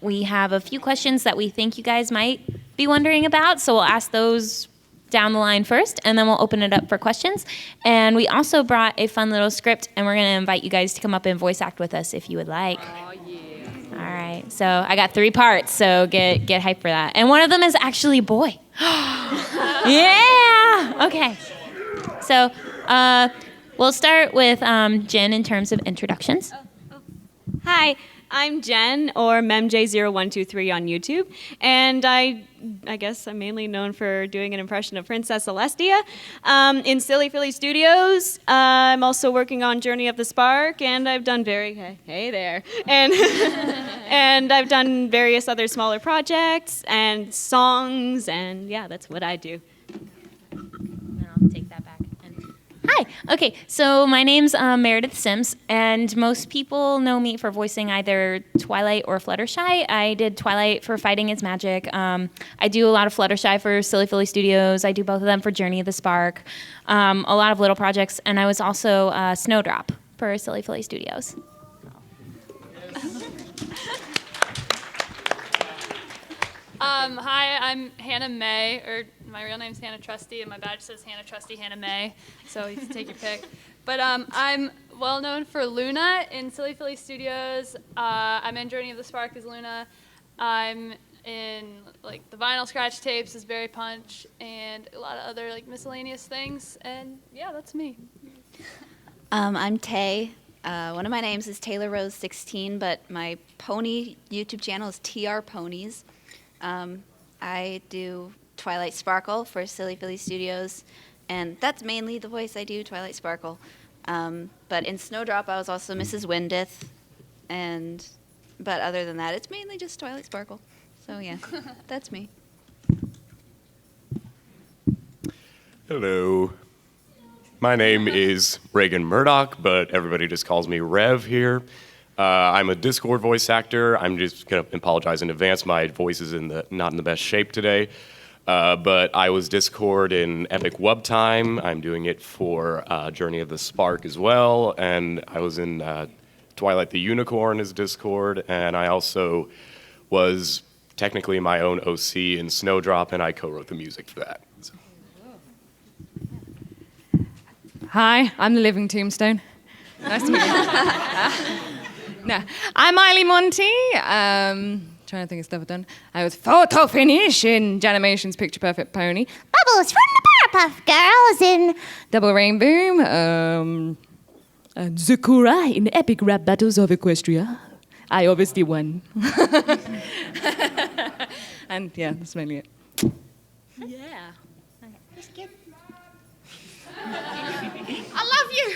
We have a few questions that we think you guys might be wondering about, so we'll ask those down the line first, and then we'll open it up for questions. And we also brought a fun little script, and we're going to invite you guys to come up and voice act with us if you would like. Oh, yeah. All right, so I got 3 parts, so get hyped for that. And one of them is actually a boy. Yeah! Okay. So we'll start with Jen in terms of introductions. Hi, I'm Jen, or MemJ0123 on YouTube, and I guess I'm mainly known for doing an impression of Princess Celestia in Silly Philly Studios. I'm also working on Journey of the Spark, and I've done hey there, and and I've done various other smaller projects and songs, and yeah, that's what I do. I'll take that back. Hi. Okay, so my name's Meredith Sims, and most people know me for voicing either Twilight or Fluttershy. I did Twilight for Fighting Is Magic. I do a lot of Fluttershy for Silly Philly Studios. I do both of them for Journey of the Spark. A lot of little projects, and I was also Snowdrop for Silly Philly Studios. Hi, I'm Hannah May, or my real name's Hannah Trusty, and my badge says Hannah Trusty, Hannah May, so you can take your pick. But I'm well known for Luna in Silly Philly Studios. I'm in Journey of the Spark as Luna. I'm in like the vinyl scratch tapes as Berry Punch, and a lot of other like miscellaneous things. And yeah, that's me. I'm Tay. One of my names is Taylor Rose 16, but my pony YouTube channel is TR Ponies. I do Twilight Sparkle for Silly Philly Studios, and that's mainly the voice I do, Twilight Sparkle. But in Snowdrop, I was also Mrs. Windith, but other than that, it's mainly just Twilight Sparkle. So yeah, that's me. Hello. My name is Reagan Murdoch, but everybody just calls me Rev here. I'm a Discord voice actor. I'm just going to apologize in advance. My voice is not in the best shape today. But I was Discord in Epic Wub Time. I'm doing it for Journey of the Spark as well. And I was in Twilight the Unicorn as Discord. And I also was technically my own OC in Snowdrop, and I co-wrote the music for that. So. Hi, I'm the Living Tombstone. Nice to meet you. No, I'm Miley Monty. Trying to think of stuff I've done. I was photo finish in Janimation's Picture Perfect Pony. Bubbles from the Powerpuff Girls in Double Rainbow. Zakura in Epic Rap Battles of Equestria. I obviously won. And yeah, that's mainly it. Yeah. I love you.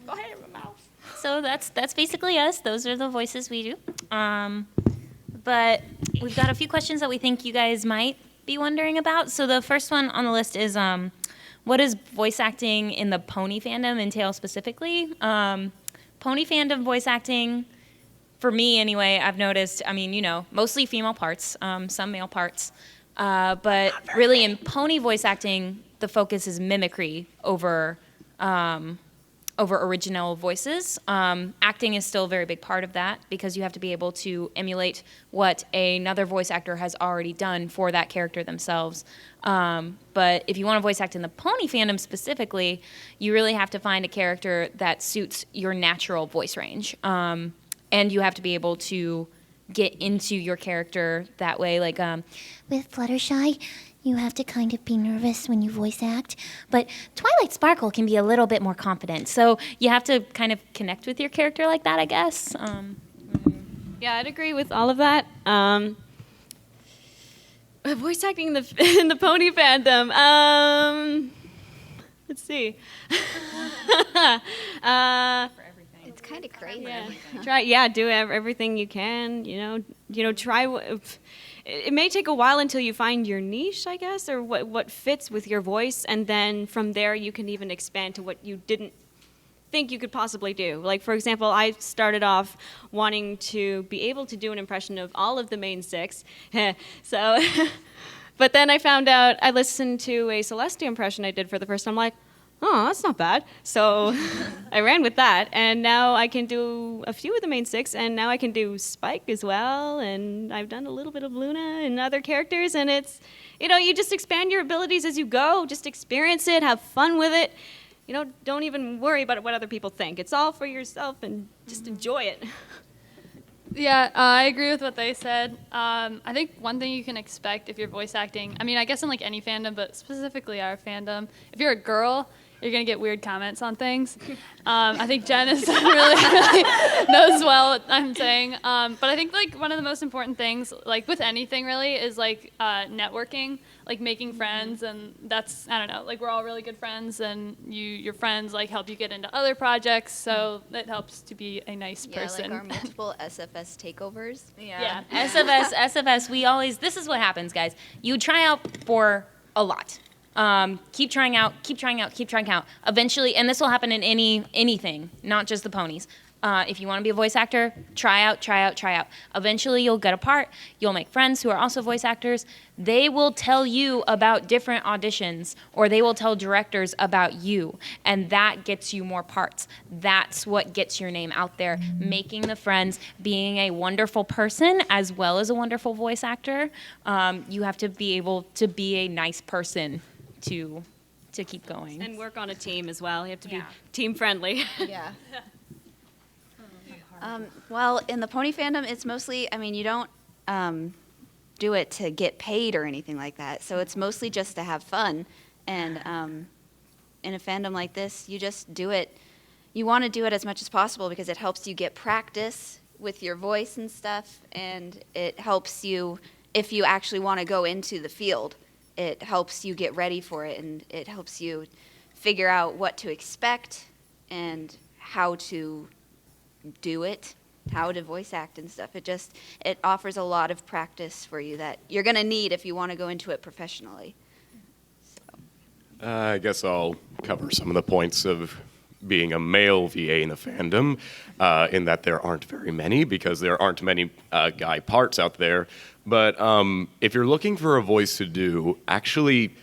Go ahead, my mouth. So that's basically us. Those are the voices we do. But we've got a few questions that we think you guys might be wondering about. So the first one on the list is, what does voice acting in the pony fandom entail specifically? Pony fandom voice acting, for me anyway, I've noticed, mostly female parts, some male parts. But really in pony voice acting, the focus is mimicry over original voices. Acting is still a very big part of that because you have to be able to emulate what another voice actor has already done for that character themselves. But if you want to voice act in the pony fandom specifically, you really have to find a character that suits your natural voice range. And you have to be able to get into your character that way. Like with Fluttershy, you have to kind of be nervous when you voice act. But Twilight Sparkle can be a little bit more confident. So you have to kind of connect with your character like that, I guess. Yeah, I'd agree with all of that. Voice acting in the pony fandom. Let's see. It's kind of crazy. Yeah. Do everything you can. Try. It may take a while until you find your niche, I guess, or what fits with your voice, and then from there you can even expand to what you didn't think you could possibly do. Like, for example, I started off wanting to be able to do an impression of all of the main 6, but then I found out, I listened to a Celestia impression I did for the first time, I'm like, oh, that's not bad. So I ran with that, and now I can do a few of the main 6, and now I can do Spike as well, and I've done a little bit of Luna and other characters, and it's, you just expand your abilities as you go. Just experience it, have fun with it. Don't even worry about what other people think. It's all for yourself, and just enjoy it. Yeah, I agree with what they said. I think one thing you can expect if you're voice acting, I mean, I guess in like any fandom, but specifically our fandom, if you're a girl, you're going to get weird comments on things. I think Jen is really knows well what I'm saying. But I think like one of the most important things, like with anything really, is like networking, like making friends. And that's, I don't know, like we're all really good friends, and your friends like help you get into other projects. So it helps to be a nice person. Yeah, like our multiple SFS takeovers. Yeah. SFS, this is what happens, guys. You try out for a lot. Keep trying out. Eventually, and this will happen in anything, not just the ponies. If you want to be a voice actor, try out. Eventually, you'll get a part. You'll make friends who are also voice actors. They will tell you about different auditions, or they will tell directors about you, and that gets you more parts. That's what gets your name out there. Making the friends, being a wonderful person as well as a wonderful voice actor. You have to be able to be a nice person to keep going. And work on a team as well. You have to be Yeah. team friendly. Yeah. Well, in the pony fandom, it's mostly, you don't do it to get paid or anything like that. So it's mostly just to have fun. And in a fandom like this, you just do it. You want to do it as much as possible because it helps you get practice with your voice and stuff. And it helps you, if you actually want to go into the field, it helps you get ready for it. And it helps you figure out what to expect and how to do it, how to voice act and stuff. It offers a lot of practice for you that you're going to need if you want to go into it professionally. I guess I'll cover some of the points of being a male VA in the fandom, in that there aren't very many because there aren't many guy parts out there. But if you're looking for a voice to do, actually,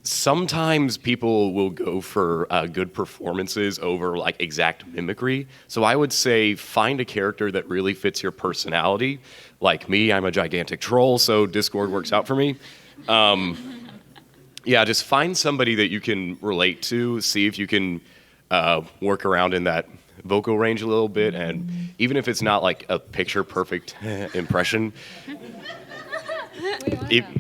sometimes people will go for good performances over like exact mimicry. So I would say find a character that really fits your personality. Like me, I'm a gigantic troll, so Discord works out for me. Yeah, just find somebody that you can relate to, see if you can work around in that vocal range a little bit, and even if it's not like a picture-perfect impression,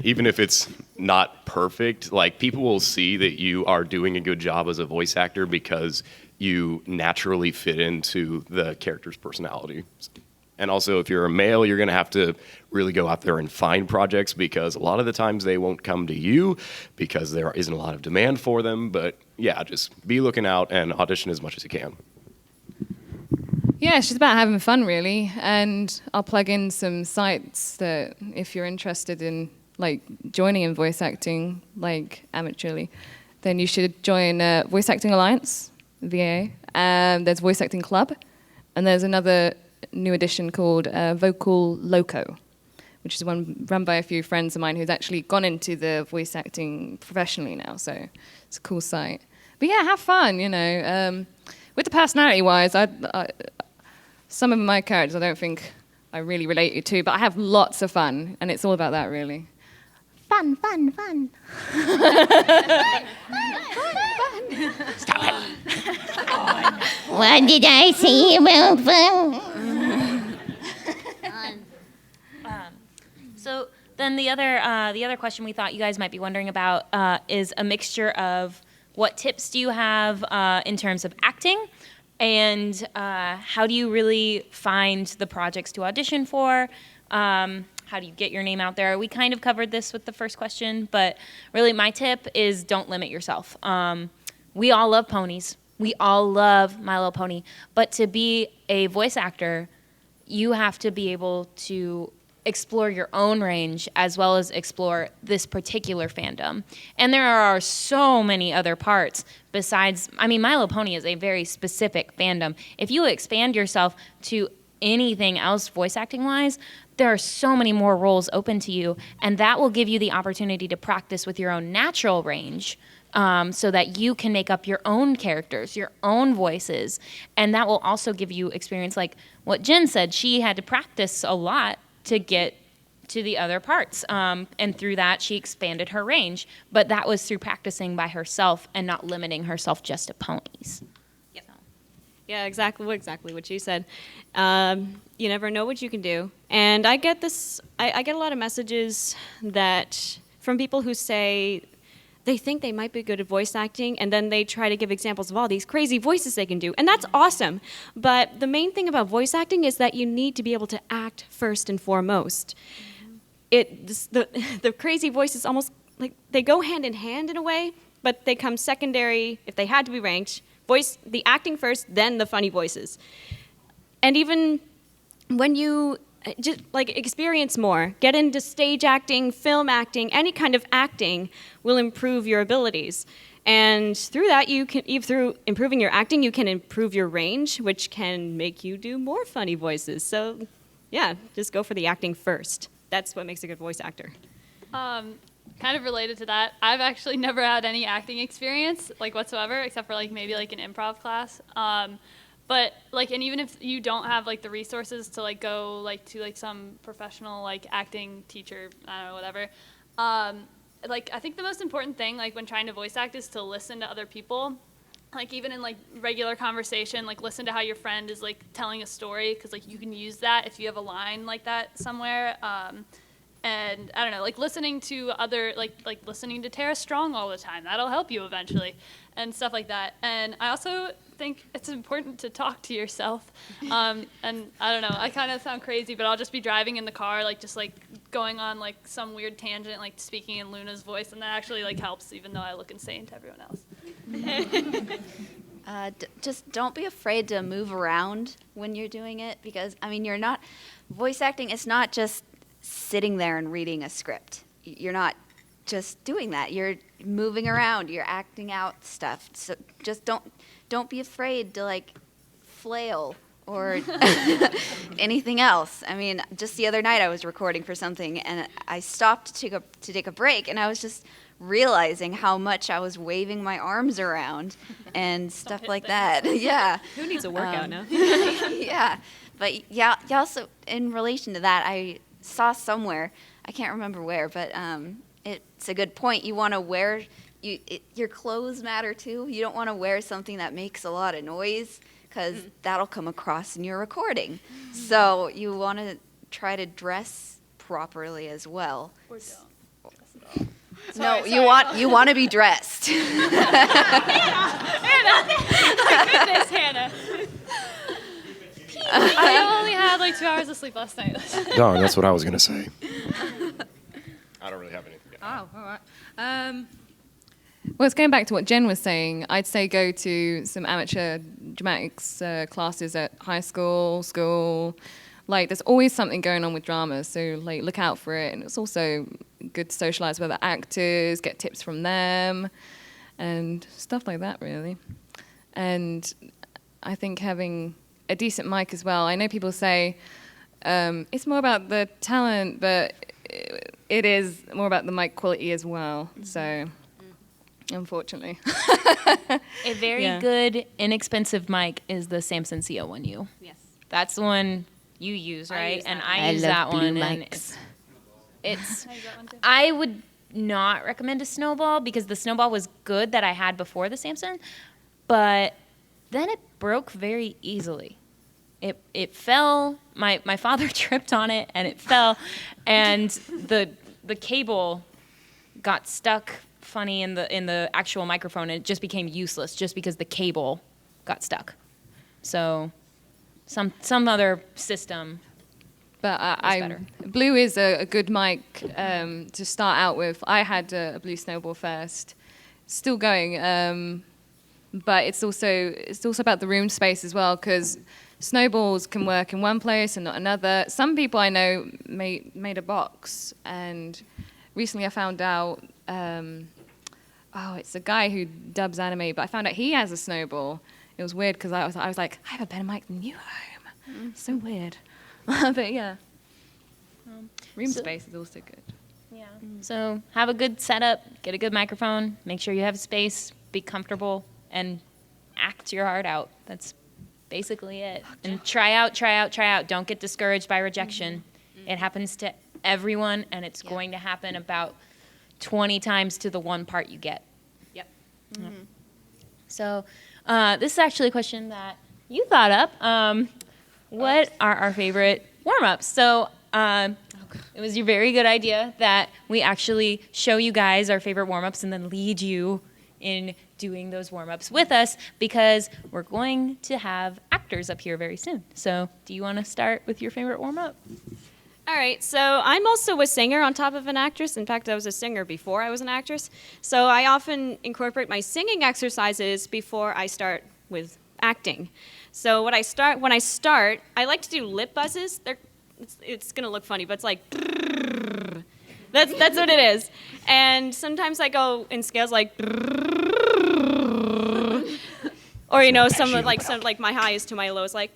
even if it's not perfect, like people will see that you are doing a good job as a voice actor because you naturally fit into the character's personality. And also, if you're a male, you're going to have to really go out there and find projects because a lot of the times they won't come to you because there isn't a lot of demand for them. But yeah, just be looking out and audition as much as you can. Yeah, it's just about having fun, really. And I'll plug in some sites that if you're interested in like joining in voice acting, like amateurly, then you should join Voice Acting Alliance, VA. There's Voice Acting Club, and there's another new edition called Vocal Loco, which is one run by a few friends of mine who's actually gone into the voice acting professionally now. So it's a cool site. But yeah, have fun, you know. With the personality-wise, some of my characters I don't think I really relate to, but I have lots of fun, and it's all about that, really. Fun. Stop it. What did I say about fun? So then the other question we thought you guys might be wondering about is a mixture of what tips do you have in terms of acting, and how do you really find the projects to audition for? How do you get your name out there? We kind of covered this with the first question, but really my tip is don't limit yourself. We all love ponies. We all love My Little Pony. But to be a voice actor, you have to be able to explore your own range as well as explore this particular fandom. And there are so many other parts besides, My Little Pony is a very specific fandom. If you expand yourself to anything else voice acting wise, there are so many more roles open to you, and that will give you the opportunity to practice with your own natural range so that you can make up your own characters, your own voices. And that will also give you experience, like what Jen said. She had to practice a lot to get to the other parts. And through that, she expanded her range. But that was through practicing by herself and not limiting herself just to ponies. Yeah, exactly what you said. You never know what you can do. And I get this, I get a lot of messages that from people who say they think they might be good at voice acting, and then they try to give examples of all these crazy voices they can do. And that's awesome. But the main thing about voice acting is that you need to be able to act first and foremost. The crazy voices almost, like, they go hand in hand in a way, but they come secondary if they had to be ranked. The acting first, then the funny voices. And even when you just like experience more, get into stage acting, film acting, any kind of acting will improve your abilities. And through that, through improving your acting, you can improve your range, which can make you do more funny voices. So yeah, just go for the acting first. That's what makes a good voice actor. Kind of related to that, I've actually never had any acting experience, like, whatsoever, except for, like, maybe, like, an improv class. But, like, and even if you don't have, like, the resources to, like, go, like, to, like, some professional, like, acting teacher, I don't know, whatever, like, I think the most important thing, like, when trying to voice act is to listen to other people. Like, even in, like, regular conversation, like, listen to how your friend is, like, telling a story, because, like, you can use that if you have a line like that somewhere. And I don't know, like listening to like listening to Tara Strong all the time, that'll help you eventually, and stuff like that. And I also think it's important to talk to yourself. And I don't know, I kind of sound crazy, but I'll just be driving in the car, like just like going on like some weird tangent, like speaking in Luna's voice, and that actually like helps, even though I look insane to everyone else. Just don't be afraid to move around when you're doing it, because I mean, voice acting is not just sitting there and reading a script. You're not just doing that. You're moving around. You're acting out stuff. So just don't be afraid to like flail or anything else. I mean, just the other night I was recording for something and I stopped to take a break, and I was just realizing how much I was waving my arms around and stuff like that. Yeah. Who needs a workout now? Yeah. But yeah, also in relation to that, I saw somewhere, I can't remember where, but it's a good point. You want to wear, your clothes matter too. You don't want to wear something that makes a lot of noise, because that'll come across in your recording. So you want to try to dress properly as well. Or don't. No, you want to be dressed. Goodness, Hannah. I only had like 2 hours of sleep last night. Darn, that's what I was going to say. I don't really have anything. Oh, all right. Well, it's going back to what Jen was saying. I'd say go to some amateur dramatics classes at high school. Like, there's always something going on with drama, so like look out for it. And it's also good to socialize with other actors, get tips from them, and stuff like that, really. And I think having a decent mic as well. I know people say it's more about the talent, but it is more about the mic quality as well. So, unfortunately. A very good, inexpensive mic is the Samson CO1U. Yes. That's the one you use, right? use that And one. I use love that blue one. And mics. it's I use that one too. I would not recommend a Snowball, because the Snowball was good that I had before the Samson, but then it broke very easily. It fell. My father tripped on it and it fell, and the cable got stuck funny in the actual microphone, and it just became useless just because the cable got stuck. So some other system. But better. Blue is a good mic to start out with. I had a Blue Snowball first, still going, but it's also about the room space as well, because snowballs can work in one place and not another. Some people I know made a box, and recently I found out, it's a guy who dubs anime, but I found out he has a snowball. It was weird because I was like, I have a better mic than you at home. So weird. But yeah, room space is also good. Yeah. So have a good setup, get a good microphone, make sure you have space, be comfortable, and act your heart out. That's basically it. And try out, try out, try out. Don't get discouraged by rejection. It happens to everyone, and it's going to happen about 20 times to the one part you get. Yep. So this is actually a question that you thought up. What are our favorite warm-ups? So it was your very good idea that we actually show you guys our favorite warm-ups and then lead you in doing those warm-ups with us, because we're going to have actors up here very soon. So do you want to start with your favorite warm-up? All right, so I'm also a singer on top of an actress. In fact, I was a singer before I was an actress. So I often incorporate my singing exercises before I start with acting. So when I start, I like to do lip buzzes. It's gonna look funny, but it's like that's what it is. And sometimes I go in scales like, or some like my highest to my lowest like.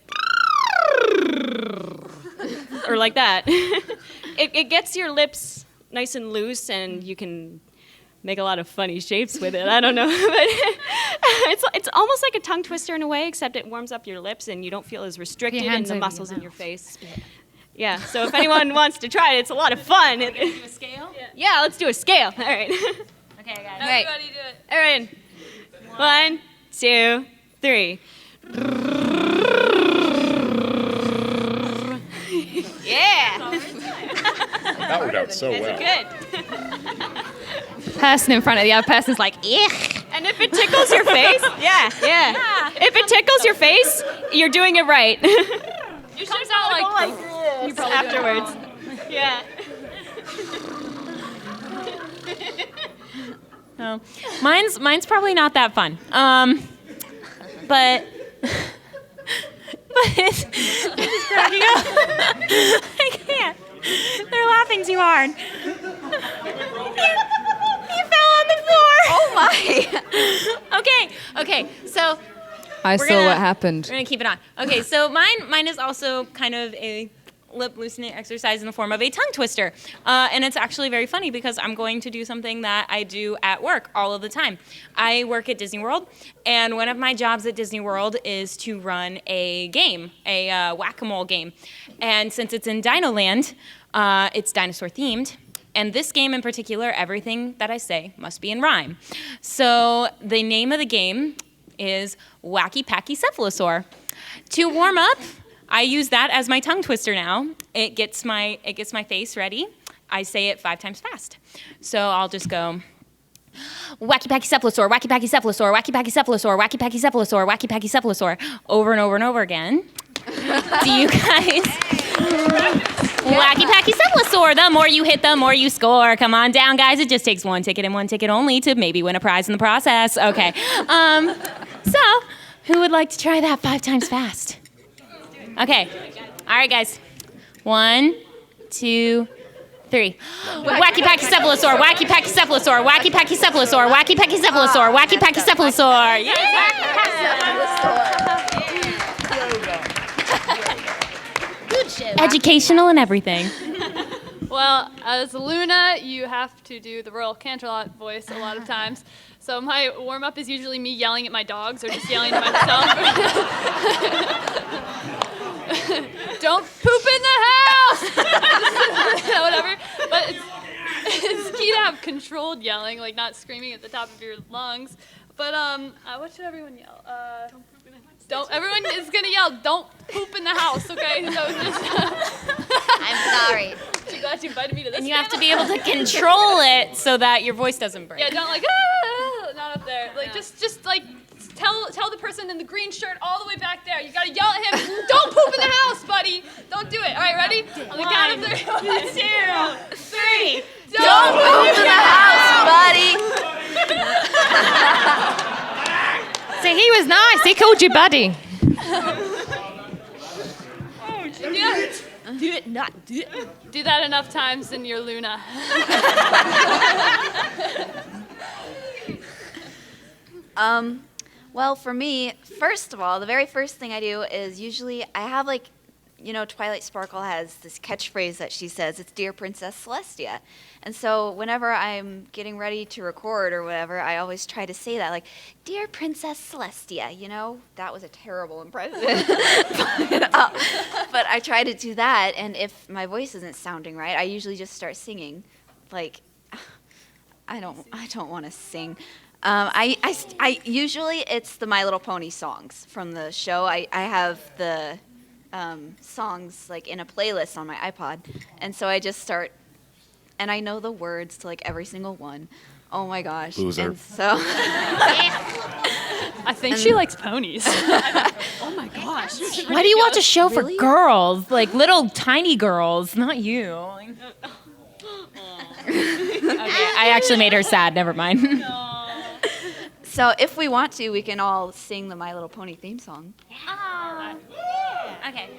Or like that. It gets your lips nice and loose, and you can make a lot of funny shapes with it. I don't know, but it's almost like a tongue twister in a way, except it warms up your lips, and you don't feel as restricted in the muscles in your face. Yeah. So if anyone wants to try it, it's a lot of fun. Are we gonna do a scale? Yeah, let's do a scale. All right. Okay, guys. Everybody do it. All right. 1, 2, 3. Yeah. That worked out so well. Good. Person in front of the other person's like, "Ugh." And if it tickles your face, yeah. If it tickles your face, you're doing it right. You comes out like this afterwards. Yeah. Oh, mine's probably not that fun. But it's cracking up. I can't. They're laughing too hard. You fell on the floor. Oh my! Okay. So I We're saw gonna- what happened. we're gonna keep it on. Okay. So mine is also kind of a lip loosening exercise in the form of a tongue twister, and it's actually very funny because I'm going to do something that I do at work all of the time. I work at Disney World, and one of my jobs at Disney World is to run a game, a whack-a-mole game. And since it's in Dino Land, it's dinosaur themed. And this game in particular, everything that I say must be in rhyme. So the name of the game is Wacky Packy Cephalosaur. To warm up, I use that as my tongue twister now. It gets my face ready. I say it 5 times fast. So I'll just go, Wacky Packy Cephalosaur, Wacky Packy Cephalosaur, Wacky Packy Cephalosaur, Wacky Packy Cephalosaur, Wacky Packy Cephalosaur, over and over and over again. Do you guys? Wacky Packy Cephalosaur. The more you hit, the more you score. Come on down, guys. It just takes 1 ticket and 1 ticket only to maybe win a prize in the process. Okay. So who would like to try that 5 times fast? Okay. All right, guys. 1, 2, 3. Wacky Packy Cephalosaur, Wacky Packy Cephalosaur, Wacky Packy Cephalosaur, Wacky Packy Cephalosaur, Wacky Packy Cephalosaur. Yeah. Educational and everything. Well, as Luna, you have to do the Royal Canterlot voice a lot of times. So my warm-up is usually me yelling at my dogs or just yelling at myself. Don't poop in the house! Whatever. But it's key to have controlled yelling, like not screaming at the top of your lungs. But what should everyone yell? Everyone is gonna yell, don't poop in the house, okay? So just, I'm sorry. I'm glad you invited me to this. And you have to be able to control it so that your voice doesn't break. Yeah, don't like, not up there. Like, just like, tell the person in the green shirt all the way back there. You gotta yell at him, don't poop in the house, buddy. Don't do it. All right, ready? On the count of 3. 1, 2, 3. Don't Poop in the house, buddy. See, he was nice. He called you buddy. Do it, not do it. Do that enough times and you're Luna. Well, for me, first of all, the very first thing I do is usually I have like, Twilight Sparkle has this catchphrase that she says, it's Dear Princess Celestia. And so whenever I'm getting ready to record or whatever, I always try to say that, like, Dear Princess Celestia, That was a terrible impression. But I try to do that, and if my voice isn't sounding right, I usually just start singing. Like, I don't want to sing. I usually it's the My Little Pony songs from the show. I have the songs like in a playlist on my iPod, and so I just start, and I know the words to like every single one. Oh my gosh! Loser. And so I think she likes ponies. Oh my gosh. Why do you watch a show Really? for girls, like little tiny girls, not you? Okay, I actually made her sad. Never mind. So if we want to, we can all sing the My Little Pony theme song. Okay.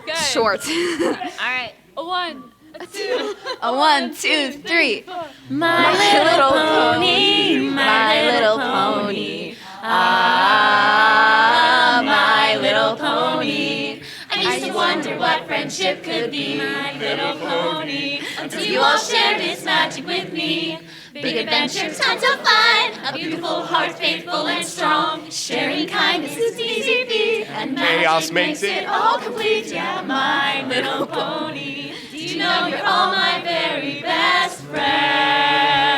Okay. Short. All right. A 1, a 2. A 1, 2, 3. My little pony, my little pony. Ah, my little pony. I used to wonder what friendship could be, my little pony, until you all shared its magic with me. Big adventures, tons of fun, a beautiful heart, faithful and strong. Sharing kindness is easy feat, and Chaos magic makes it all complete. Yeah, my little pony. Do you know you're all my very best friends?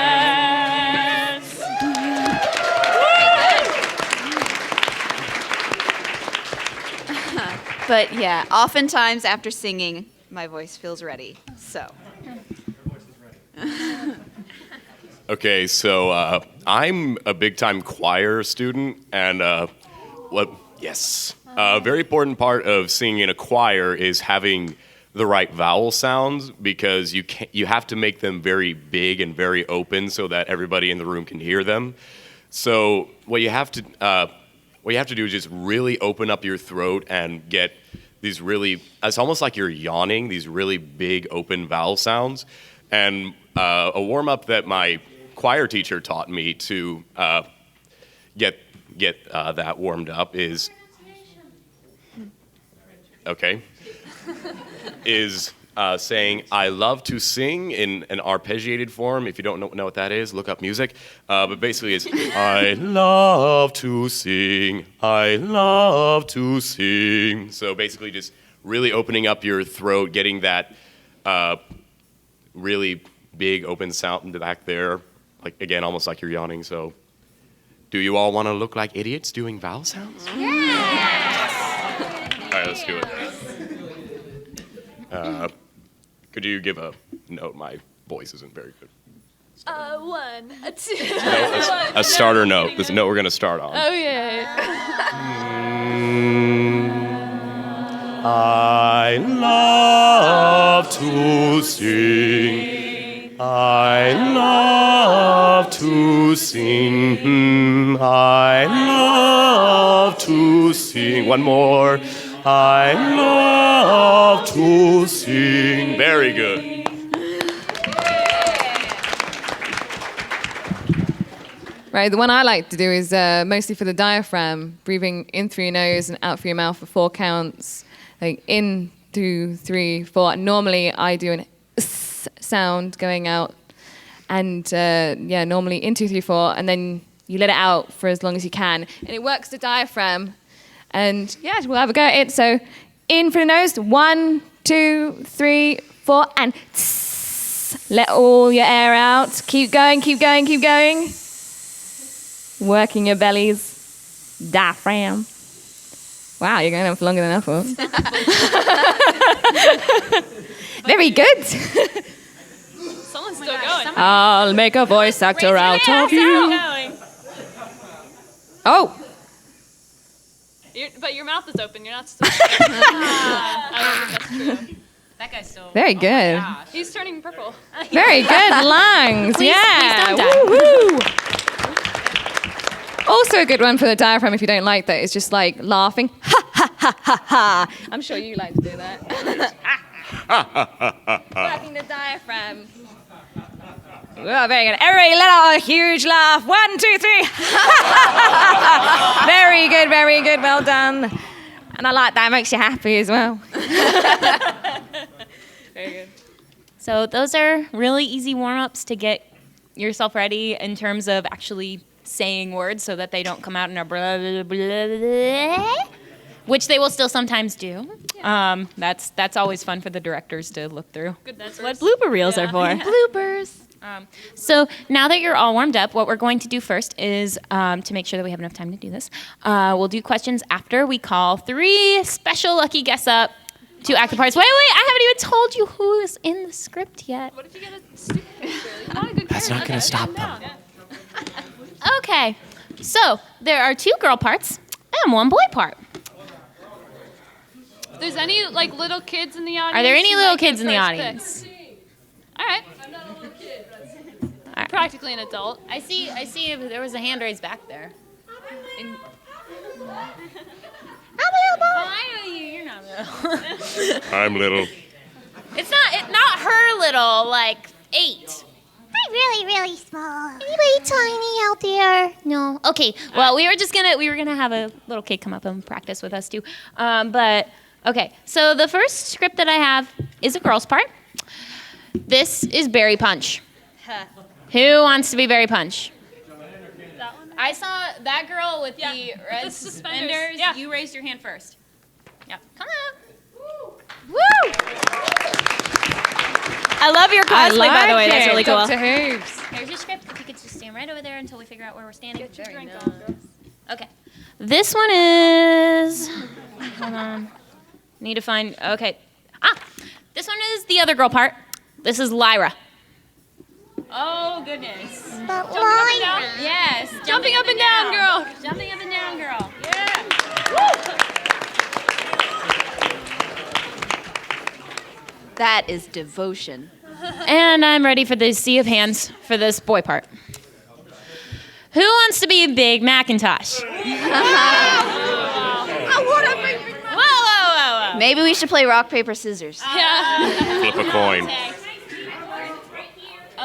But yeah, oftentimes after singing, my voice feels ready. So. Okay, so I'm a big-time choir student, and a very important part of singing in a choir is having the right vowel sounds, because you have to make them very big and very open so that everybody in the room can hear them. So what you have to do is just really open up your throat and get these really, it's almost like you're yawning, these really big open vowel sounds. And a warm-up that my choir teacher taught me to get that warmed up is saying "I love to sing" in an arpeggiated form. If you don't know what that is, look up music. But basically, it's "I love to sing, I love to sing." So basically, just really opening up your throat, getting that really big open sound in the back there. Like, again, almost like you're yawning. So, do you all want to look like idiots doing vowel sounds? Yeah! All right, let's do it. Could you give a note? My voice isn't very good. 1, a 2. No, a starter note. This is a note we're going to start on. Oh, yeah. I love to sing. I love to sing. I love to sing. One more. I love to sing. Very good. Right, the one I like to do is mostly for the diaphragm, breathing in through your nose and out through your mouth for 4 counts. Like in, 2, 3, 4. Normally I do an S sound going out, and normally in 2, 3, 4, and then you let it out for as long as you can, and it works the diaphragm. And yeah, we'll have a go at it. So in for the nose, 1, 2, 3, 4, and tss. Let all your air out. Keep going, keep going, keep going. Working your belly's diaphragm. Wow, you're going on for longer than I thought. Very good. Someone's still going. I'll make a voice actor out of you. Oh. But your mouth is open. You're not still. I don't think that's true. That guy's still. Very good. He's turning purple. Very good. Lungs. Please don't die. Woo-hoo. Also a good one for the diaphragm if you don't like that. It's just like laughing. Ha ha ha ha ha. I'm sure you like to do that. Working the diaphragm. Oh, very good. Everybody let out a huge laugh. 1, 2, 3. Very good, very good. Well done. And I like that. It makes you happy as well. Very good. So those are really easy warm-ups to get yourself ready in terms of actually saying words so that they don't come out in a blah, blah, blah, blah, which they will still sometimes do. Yeah. That's always fun for the directors to look through. Good. That's What blooper reels are for. Bloopers. So now that you're all warmed up, what we're going to do first is to make sure that we have enough time to do this. We'll do questions after we call 3 special lucky guests up to act the parts. Wait, I haven't even told you who is in the script yet. What if you get a stupid picture? You're not a good That's not going to stop them. Okay, so there are 2 girl parts and 1 boy part. If there's any like little kids in the audience, Are there any you little might get kids in the first audience? pick. All right. I'm not a little kid, but practically an adult. I see there was a hand raised back there. I know you. You're not little. I'm little. It's not her little, like 8. I'm really, really small. Anybody tiny out there? No. Okay. Well, we were gonna have a little kid come up and practice with us too. But okay. So the first script that I have is a girl's part. This is Berry Punch. Who wants to be Berry Punch? That one. I saw that girl with Yeah, the with red the suspenders. suspenders. Yeah. You raised your hand first. Yeah. Come on. Woo! I love your cosplay, by the way. That's really cool. Dr. Hooves. Here's your script. If you could just stand right over there until we figure out where we're standing. Get your Very drink nice. on, girls. Okay. This one is. Hold on. Need to find. Okay. This one is the other girl part. This is Lyra. Oh goodness. But why? Yes. Jumping up and down, girl. Jumping up and down, girl. That is devotion. And I'm ready for the sea of hands for this boy part. Who wants to be Big Macintosh? Whoa. Maybe we should play rock, paper, scissors. Yeah. Flip a coin.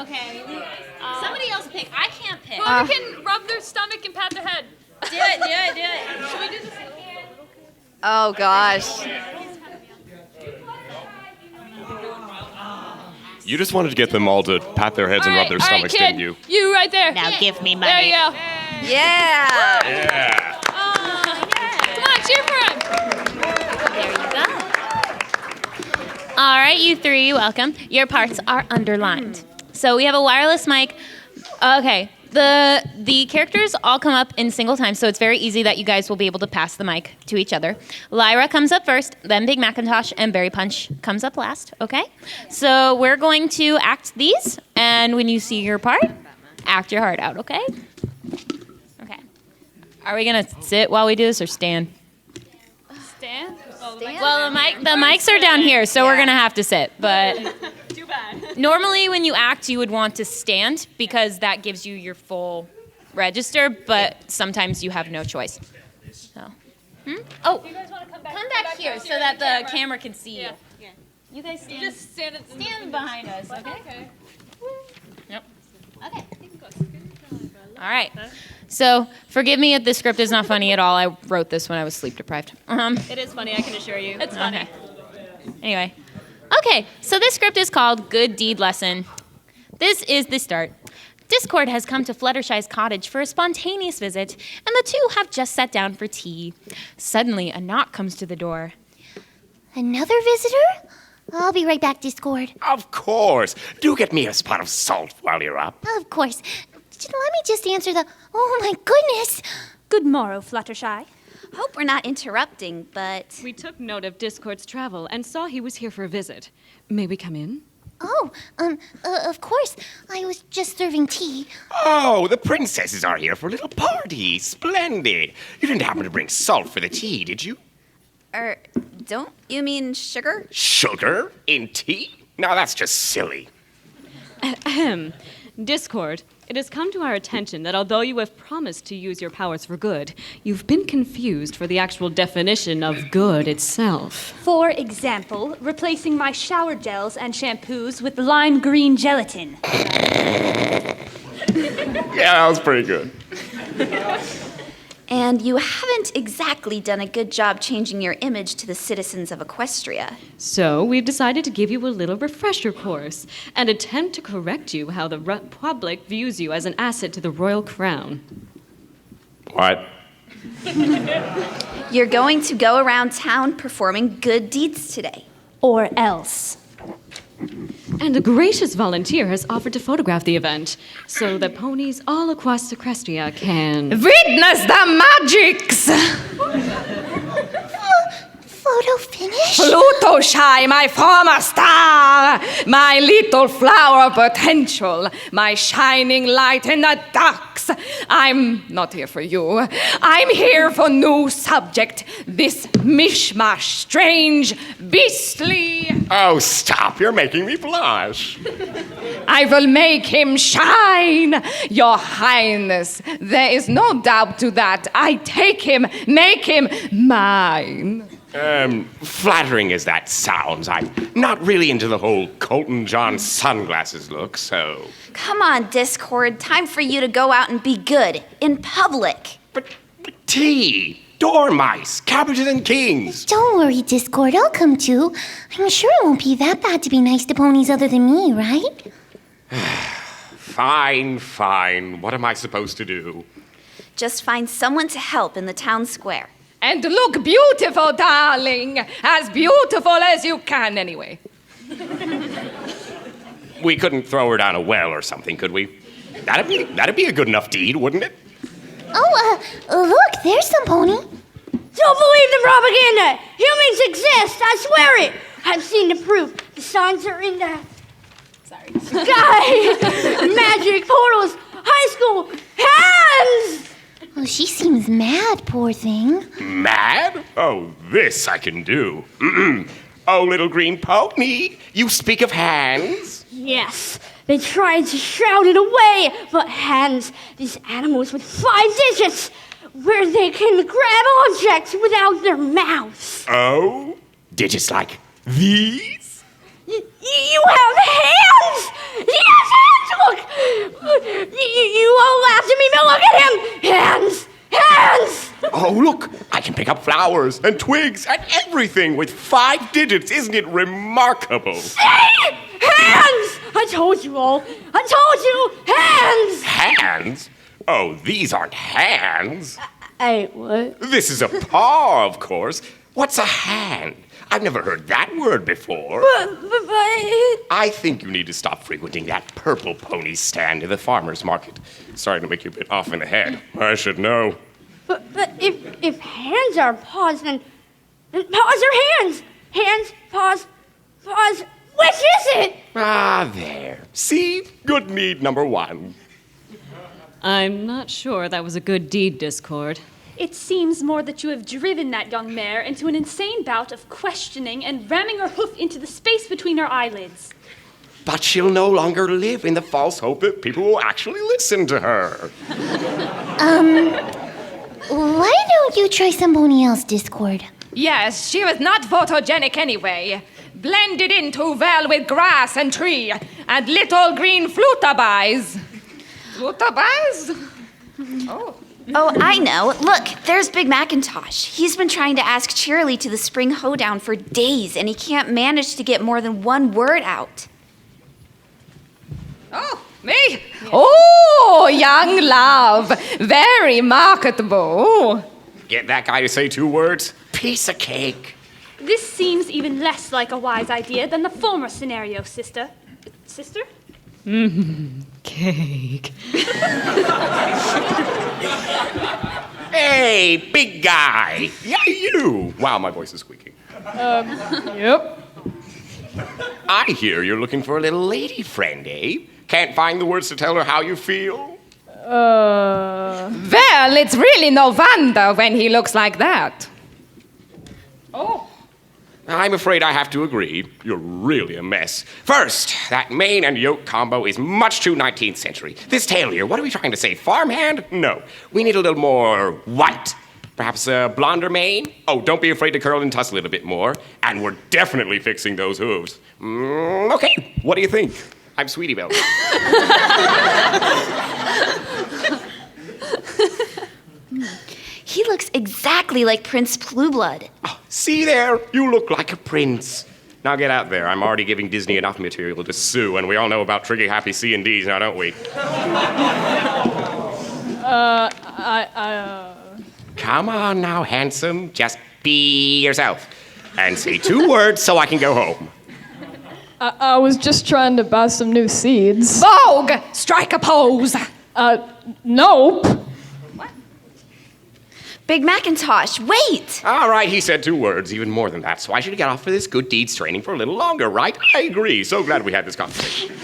Okay. Somebody else pick. I can't pick. Whoever can rub their stomach and pat their head. Do it. Should we do this? Oh gosh. You just wanted to get them all to pat their heads and rub their all right, stomachs, kid. didn't you? You right there. Now give me There money. you go. Yeah. Yeah. Come on, cheer for him. There you go. All right, you 3, welcome. Your parts are underlined. So we have a wireless mic. Okay, the characters all come up in single time, so it's very easy that you guys will be able to pass the mic to each other. Lyra comes up first, then Big Macintosh, and Berry Punch comes up last, okay? So we're going to act these, and when you see your part, act your heart out, okay? Okay. Are we gonna sit while we do this or stand? Stand. Well, the mics are down here, so we're gonna have to sit. But Too bad. normally, when you act, you would want to stand because that gives you your full register. But sometimes you have no choice. So, oh, You guys want to come back? come back here so that the camera can see you. Yeah. You guys stand. Just stand at the Stand behind us, okay? Okay. Yep. Okay. All right. So, forgive me if this script is not funny at all. I wrote this when I was sleep deprived. It is funny, I can assure you. It's funny. Okay. Anyway. Okay, so this script is called Good Deed Lesson. This is the start. Discord has come to Fluttershy's cottage for a spontaneous visit, and the 2 have just sat down for tea. Suddenly, a knock comes to the door. Another visitor? I'll be right back, Discord. Of course. Do get me a spot of salt while you're up. Of course. Let me just answer the... Oh, my goodness. Good morrow, Fluttershy. Hope we're not interrupting, but We took note of Discord's travel and saw he was here for a visit. May we come in? Oh, of course. I was just serving tea. Oh, the princesses are here for a little party. Splendid. You didn't happen to bring salt for the tea, did you? don't you mean sugar? Sugar in tea? Now that's just silly. Ahem. Discord, it has come to our attention that although you have promised to use your powers for good, you've been confused for the actual definition of good itself. For example, replacing my shower gels and shampoos with lime green gelatin. Yeah, that was pretty good. And you haven't exactly done a good job changing your image to the citizens of Equestria. So we've decided to give you a little refresher course and attempt to correct you how the public views you as an asset to the royal crown. What? You're going to go around town performing good deeds today. Or else. And a gracious volunteer has offered to photograph the event so that ponies all across Equestria can Witness the magics! Photo finish? Pluto Shy, my former star, my little flower of potential, my shining light in the darks. I'm not here for you. I'm here for new subject. This mishmash, strange, beastly. Oh, stop. You're making me blush. I will make him shine, Your Highness. There is no doubt to that. I take him, make him mine. Flattering as that sounds, I'm not really into the whole Colton John sunglasses look, so... Come on, Discord. Time for you to go out and be good. In public. But tea, dormice, cabbages and kings. Don't worry, Discord. I'll come too. I'm sure it won't be that bad to be nice to ponies other than me, right? Fine, fine. What am I supposed to do? Just find someone to help in the town square. And look beautiful, darling. As beautiful as you can, anyway. We couldn't throw her down a well or something, could we? That'd be a good enough deed, wouldn't it? Oh, look, there's some pony. Don't believe the propaganda! Humans exist, I swear it! I've seen the proof. The signs are in the sky! Magic, portals, high school, hands! Oh, she seems mad, poor thing. Mad? Oh, this I can do. Oh, little green pony, you speak of hands? Yes, they tried to shroud it away, but hands, these animals with 5 digits, where they can grab objects without their mouths. Oh? Digits like these? You have hands! He has hands! Look! You all laughed at me, but look at him! Hands! Hands! Oh, look, I can pick up flowers and twigs and everything with 5 digits. Isn't it remarkable? See? Hands! I told you all. I told you! Hands! Hands? Oh, these aren't hands. What? This is a paw, of course. What's a hand? I've never heard that word before. But I think you need to stop frequenting that purple pony stand in the farmer's market. Sorry to make you a bit off in the head. I should know. But if hands are paws, then paws are hands. Hands, paws. Which is it? Ah, there. See? Good need number 1. I'm not sure that was a good deed, Discord. It seems more that you have driven that young mare into an insane bout of questioning and ramming her hoof into the space between her eyelids. But she'll no longer live in the false hope that people will actually listen to her. Why don't you try some pony else, Discord? Yes, she was not photogenic anyway. Blended in too well with grass and tree and little green flutabies. Flutabies? Oh. Oh, I know. Look, there's Big Macintosh. He's been trying to ask Cheerily to the spring hoedown for days, and he can't manage to get more than 1 word out. Oh, me? Yes. Oh, young love. Very marketable. Get that guy to say 2 words? Piece of cake. This seems even less like a wise idea than the former scenario, sister. Sister? Cake. Hey, big guy. Yeah, you. Wow, my voice is squeaking. Yep. I hear you're looking for a little lady friend, eh? Can't find the words to tell her how you feel? Well, it's really no wonder when he looks like that. Oh. I'm afraid I have to agree. You're really a mess. First, that mane and yoke combo is much too 19th century. This tail here, what are we trying to say? Farmhand? No. We need a little more white. Perhaps a blonder mane? Oh, don't be afraid to curl and tussle it a bit more. And we're definitely fixing those hooves. Okay, what do you think? I'm Sweetie Belle. He looks exactly like Prince Blueblood. See there? You look like a prince. Now get out there. I'm already giving Disney enough material to sue, and we all know about Trigger Happy C&Ds now, don't we? Come on now, handsome. Just be yourself. And say 2 words so I can go home. I was just trying to buy some new seeds. Vogue! Strike a pose! Nope. Big Macintosh, wait! All right, he said 2 words, even more than that, so I should get off for this good deeds training for a little longer, right? I agree. So glad we had this conversation.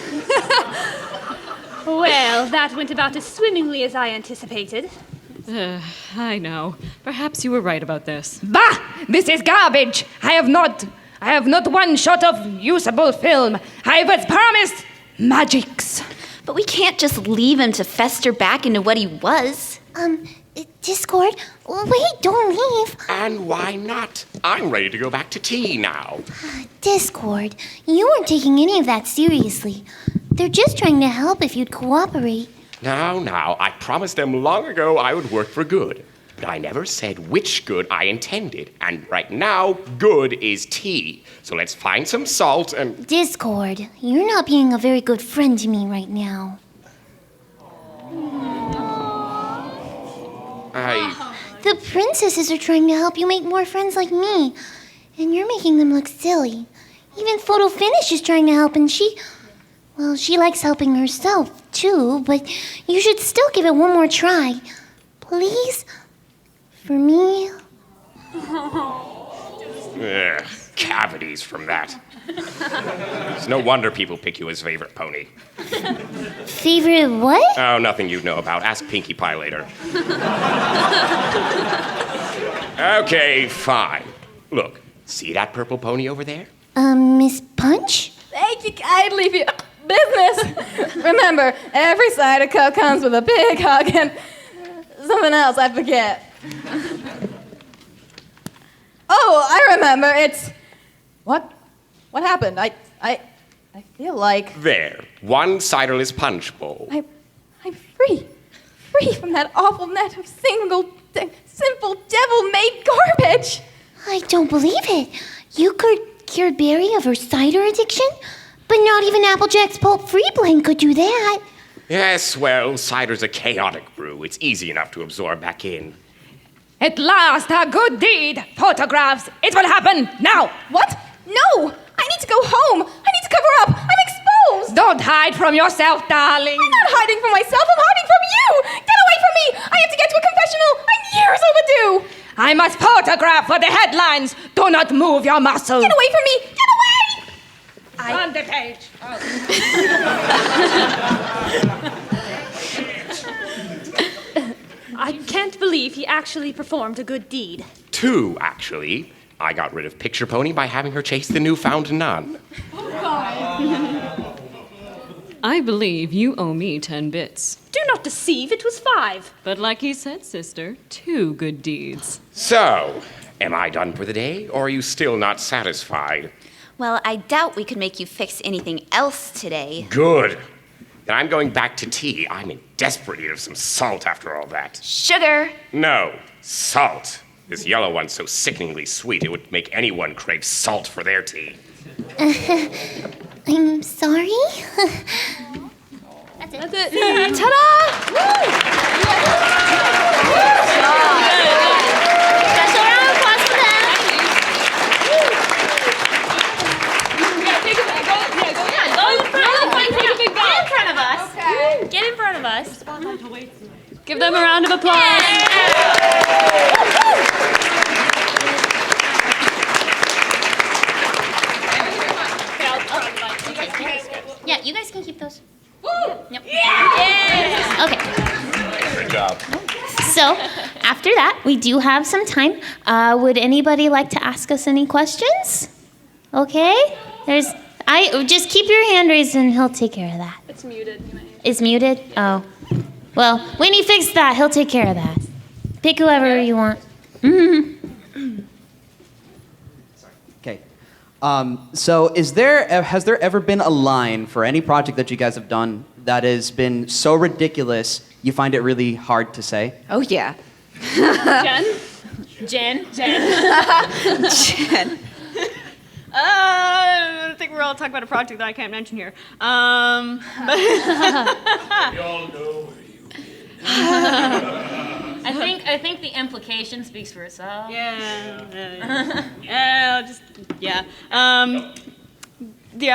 Well, that went about as swimmingly as I anticipated. I know. Perhaps you were right about this. Bah! This is garbage! I have not one shot of usable film. I was promised magics. But we can't just leave him to fester back into what he was. Discord, wait, don't leave. And why not? I'm ready to go back to tea now. Discord, you weren't taking any of that seriously. They're just trying to help if you'd cooperate. Now, I promised them long ago I would work for good. But I never said which good I intended. And right now, good is tea. So let's find some salt and... Discord, you're not being a very good friend to me right now. The princesses are trying to help you make more friends like me. And you're making them look silly. Even Photo Finish is trying to help, and she likes helping herself, too. But you should still give it one more try. Please? For me? Ugh, cavities from that. It's no wonder people pick you as favorite pony. Favorite what? Oh, nothing you'd know about. Ask Pinkie Pie later. Okay, fine. Look, see that purple pony over there? Miss Punch? Thank you kindly for your business. Remember, every cider cup comes with a big hug and something else I forget. Oh, I remember. It's... What happened? I feel like... There. 1 ciderless punch bowl. I'm free. Free from that awful net of simple devil-made garbage. I don't believe it. You cured Barry of her cider addiction? But not even Applejack's Pulp Free Blend could do that. Yes, well, cider's a chaotic brew. It's easy enough to absorb back in. At last, a good deed. Photographs. It will happen now. What? No! I need to go home. I need to cover up. I'm exposed. Don't hide from yourself, darling. I'm not hiding from myself. I'm hiding from you. Get away from me. I have to get to a confessional. I'm years overdue. I must photograph for the headlines. Do not move your muscles. Get away from me. Get away. On the page. I can't believe he actually performed a good deed. 2, actually. I got rid of Picture Pony by having her chase the newfound nun. I believe you owe me 10 bits. Do not deceive, it was 5. But like he said, sister, 2 good deeds. So, am I done for the day, or are you still not satisfied? Well, I doubt we could make you fix anything else today. Good. Then I'm going back to tea. I'm in desperate need of some salt after all that. Sugar. No, salt. This yellow one's so sickeningly sweet, it would make anyone crave salt for their tea. I'm sorry? That's it. Ta-da! Special round of applause for them. Get in front of us. Give them a round of applause. Yeah, you guys can keep those. Yep. Yeah. Okay. Good job. So, after that, we do have some time. Would anybody like to ask us any questions? Okay. Just keep your hand raised and he'll take care of that. It's muted. It's muted? Oh. Well, when he fixes that, he'll take care of that. Pick whoever you want. Mm-hmm. Okay. So has there ever been a line for any project that you guys have done that has been so ridiculous you find it really hard to say? Oh, yeah. Jen? Jen. I think we're all talking about a project that I can't mention here. We all know where you've been. I think the implication speaks for itself. Yeah,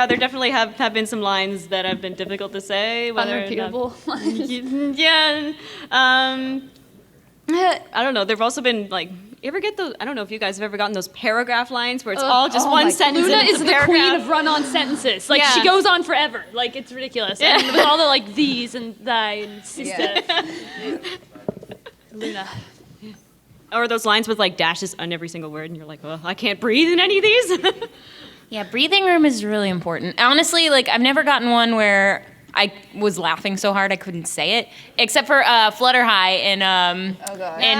there definitely have been some lines that have been difficult to say. Unrepeatable lines. Yeah. I don't know. There've also been like, you ever get those? I don't know if you guys have ever gotten those paragraph lines where it's all just one sentence. Luna and it's is a the paragraph. queen of run-on sentences. Like, she goes on forever. Like, it's ridiculous. And with all the, like, these and thy and sister. Luna. Or those lines with, like, dashes on every single word, and you're like, oh, I can't breathe in any of these. Yeah, breathing room is really important. Honestly, like, I've never gotten one where I was laughing so hard I couldn't say it, except for Flutter High in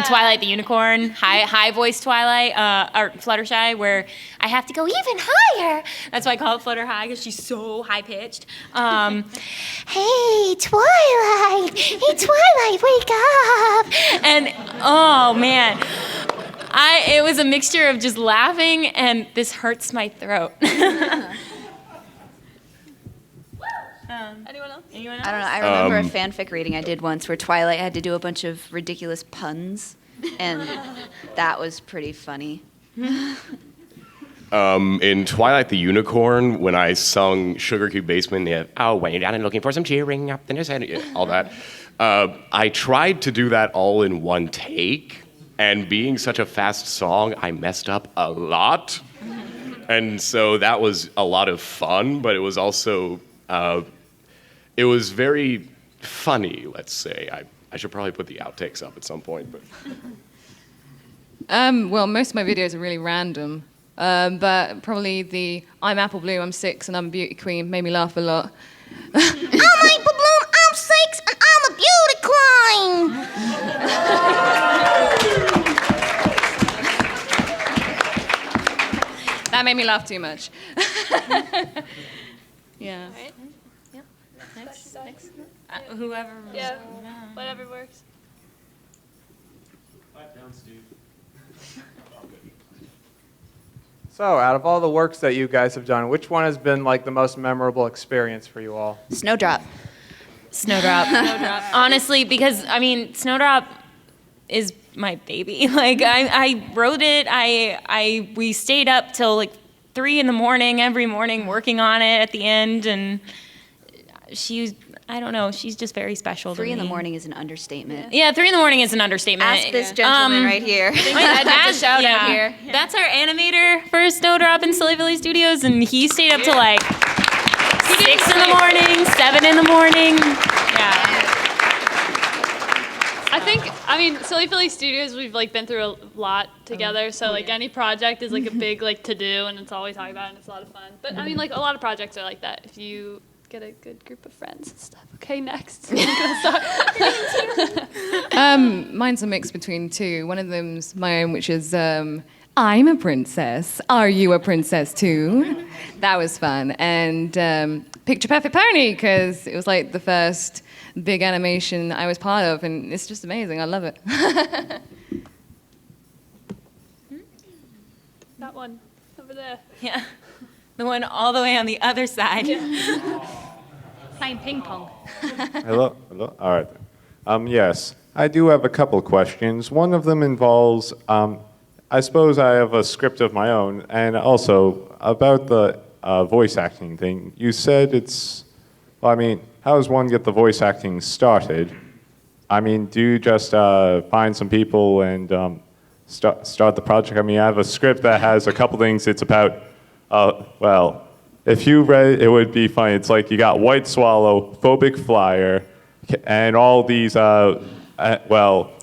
Twilight the Unicorn, high voice Twilight, or Fluttershy, where I have to go even higher. That's why I call it Flutter High, because she's so high pitched. Hey, Twilight! Hey, Twilight, wake up! And oh man, it was a mixture of just laughing and this hurts my throat. Anyone else? I don't know. I remember a fanfic reading I did once where Twilight had to do a bunch of ridiculous puns, and that was pretty funny. In Twilight the Unicorn, when I sung Sugar Cube Basement, when you're down and looking for some cheering up, then all that, I tried to do that all in one take, and being such a fast song, I messed up a lot. And so that was a lot of fun, but it was also... it was very funny, let's say. I should probably put the outtakes up at some point. But Well, most of my videos are really random, but probably the I'm Apple Bloom, I'm 6, and I'm a beauty queen made me laugh a lot. I'm Apple Bloom, I'm 6, and I'm a beauty queen! That made me laugh too much. Yeah. Right? Yep. Next. Whoever. Yeah, whatever works. So, out of all the works that you guys have done, which one has been like the most memorable experience for you all? Snowdrop. Snowdrop. Honestly, because I mean, Snowdrop is my baby. Like I wrote it. We stayed up till like 3 a.m. every morning working on it at the end, and I don't know, she's just very special to me. 3 a.m. is an understatement. Yeah, 3 a.m. is an understatement. Ask this gentleman right here. I'd have to shout out here. That's our animator for Snowdrop in Silly Philly Studios, and he stayed up till like 6 a.m, 7 a.m. Yeah. I mean, Silly Philly Studios, we've like been through a lot together, so like any project is like a big like to do, and it's all we talk about, and it's a lot of fun. But I mean, like a lot of projects are like that. If you get a good group of friends and stuff. Okay, next. Mine's a mix between two. One of them's my own, which is I'm a princess. Are you a princess too? That was fun. And Picture Perfect Pony, because it was like the first big animation I was part of, and it's just amazing. I love it. That one over there. Yeah. The one all the way on the other side. Playing ping pong. Hello? All right. Yes, I do have a couple questions. One of them involves, I suppose I have a script of my own, and also about the voice acting thing. You said it's, well, I mean, how does one get the voice acting started? I mean, do you just find some people and start the project? I mean, I have a script that has a couple things. It's about, well, if you read it, it would be funny. It's like you got White Swallow, Phobic Flyer, and all these, odd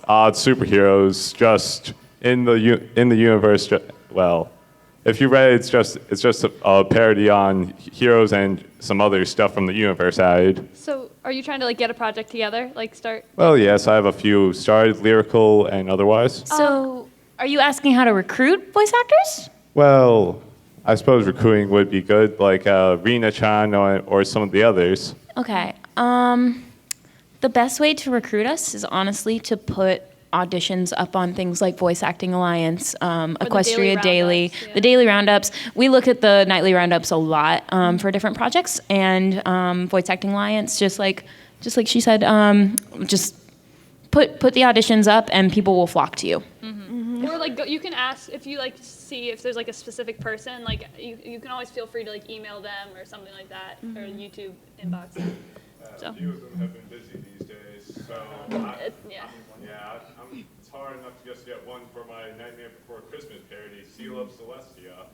superheroes just in the universe. Well, if you read it, it's just a parody on heroes and some other stuff from the universe added. So, are you trying to like get a project together, like start? Well, yes, I have a few started, lyrical and otherwise. So, are you asking how to recruit voice actors? Well, I suppose recruiting would be good, like Rina-chan or some of the others. Okay. The best way to recruit us is honestly to put auditions up on things like Voice Acting Alliance, Equestria daily Daily, roundups, yeah. the daily roundups. We look at the nightly roundups a lot for different projects, and Voice Acting Alliance, just like she said, just put the auditions up, and people will flock to you. Or like you can ask if you like see if there's like a specific person, like you can always feel free to like email them or something like that, or YouTube inbox them. So. A few of them have been busy these days, so it's hard enough to just get one for my Nightmare Before Christmas parody, Seal of Celestia.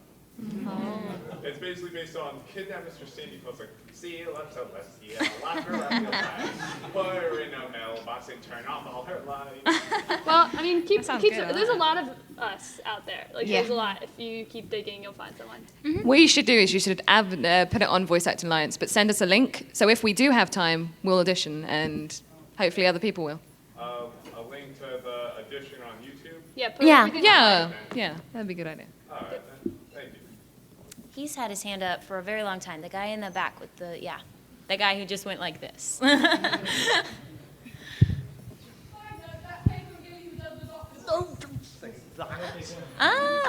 It's basically based on kidnap Mr. Sandy Claus, like Seal of Celestia, lock her up your life, put her in a mailbox and turn off all her lights. Well, I mean, keep sounds good, I there's a like lot of us out there. Like Yeah. there's a lot. If you keep digging, you'll find someone. What you should do is you should put it on Voice Acting Alliance, but send us a link. So if we do have time, we'll audition, and hopefully other people will. A link to the audition on YouTube. Yeah. Put Yeah. everything Yeah, that'd be a good idea. All right, then. Thank you. He's had his hand up for a very long time. The guy in the back with the the guy who just went like this.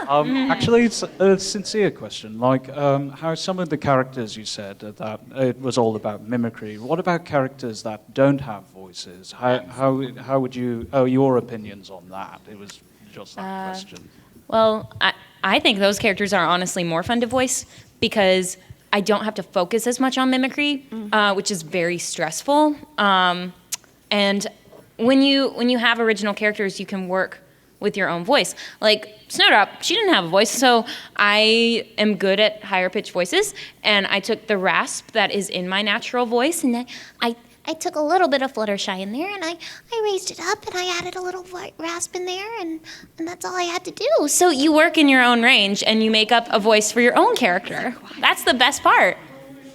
Actually, it's a sincere question. Like how some of the characters you said that it was all about mimicry. What about characters that don't have voices? How would you? Oh, your opinions on that? It was just that question. Well, I think those characters are honestly more fun to voice because I don't have to focus as much on mimicry, which is very stressful. And when you have original characters, you can work with your own voice. Like Snowdrop, she didn't have a voice, so I am good at higher pitched voices, and I took the rasp that is in my natural voice, and I took a little bit of Fluttershy in there, and I raised it up, and I added a little rasp in there, and that's all I had to do. so you work in your own range, and you make up a voice for your own character. That's the best part.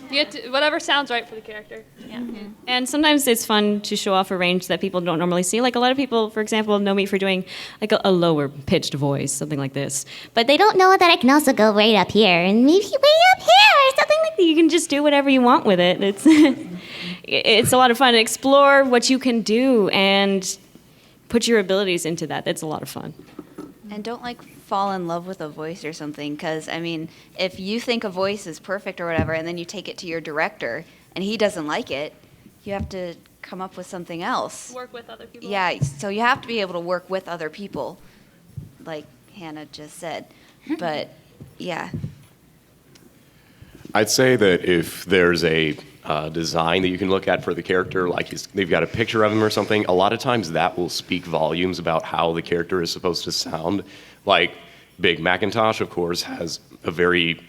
You get to, whatever sounds right for the character. Yeah. And sometimes it's fun to show off a range that people don't normally see. Like a lot of people, for example, know me for doing like a lower pitched voice, something like this. But they don't know that I can also go right up here, and maybe way up here, or something like that. You can just do whatever you want with it. It's it's a lot of fun to explore what you can do and put your abilities into that. That's a lot of fun. And don't fall in love with a voice or something, because I mean, if you think a voice is perfect or whatever, and then you take it to your director and he doesn't like it, you have to come up with something else. Work with other people. Yeah, so you have to be able to work with other people, like Hannah just said. But yeah. I'd say that if there's a design that you can look at for the character, like they've got a picture of him or something, a lot of times that will speak volumes about how the character is supposed to sound. Like Big Macintosh, of course, has a very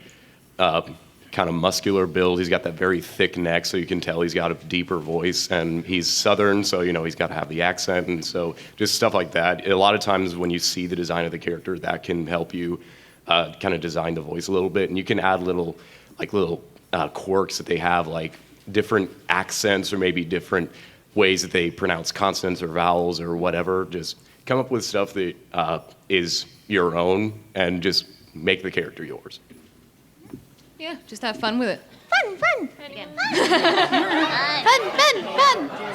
kind of muscular build. He's got that very thick neck, so you can tell he's got a deeper voice, and he's Southern, so he's got to have the accent, and so just stuff like that. A lot of times when you see the design of the character, that can help you kind of design the voice a little bit, and you can add little quirks that they have, like different accents or maybe different ways that they pronounce consonants or vowels or whatever. Just come up with stuff that is your own and just make the character yours. Yeah, just have fun with it. Fun, fun. Again. Fun, fun, fun. Fun,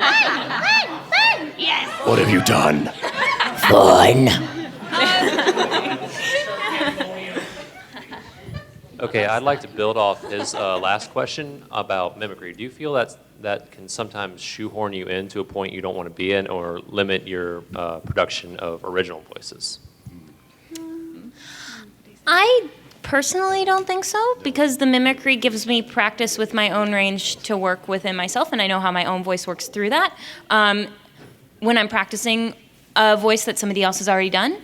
fun, fun. Yes. What have you done? Fun. Okay, I'd like to build off his last question about mimicry. Do you feel that can sometimes shoehorn you in to a point you don't want to be in, or limit your production of original voices? I personally don't think so, because the mimicry gives me practice with my own range to work within myself, and I know how my own voice works through that. When I'm practicing a voice that somebody else has already done,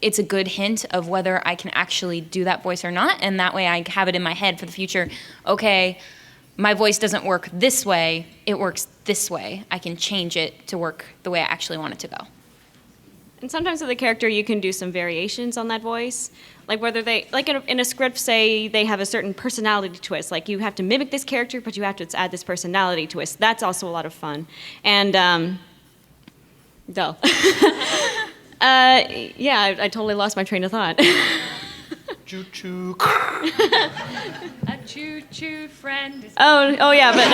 it's a good hint of whether I can actually do that voice or not, and that way I have it in my head for the future. Okay, my voice doesn't work this way, it works this way. I can change it to work the way I actually want it to go. And sometimes with a character, you can do some variations on that voice. Like whether they, like in a script, say they have a certain personality twist. Like you have to mimic this character, but you have to add this personality twist. That's also a lot of fun. And, yeah, I totally lost my train of thought. choo choo. A choo-choo friend. Oh yeah, but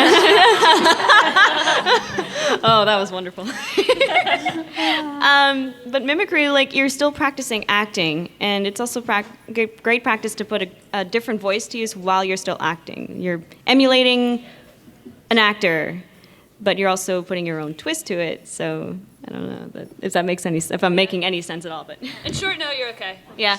oh, that was wonderful. But mimicry, like you're still practicing acting, and it's also great practice to put a different voice to use while you're still acting. You're emulating an actor, but you're also putting your own twist to it. So I don't know if that makes if I'm making any sense at all. But In short, no, you're okay. yeah.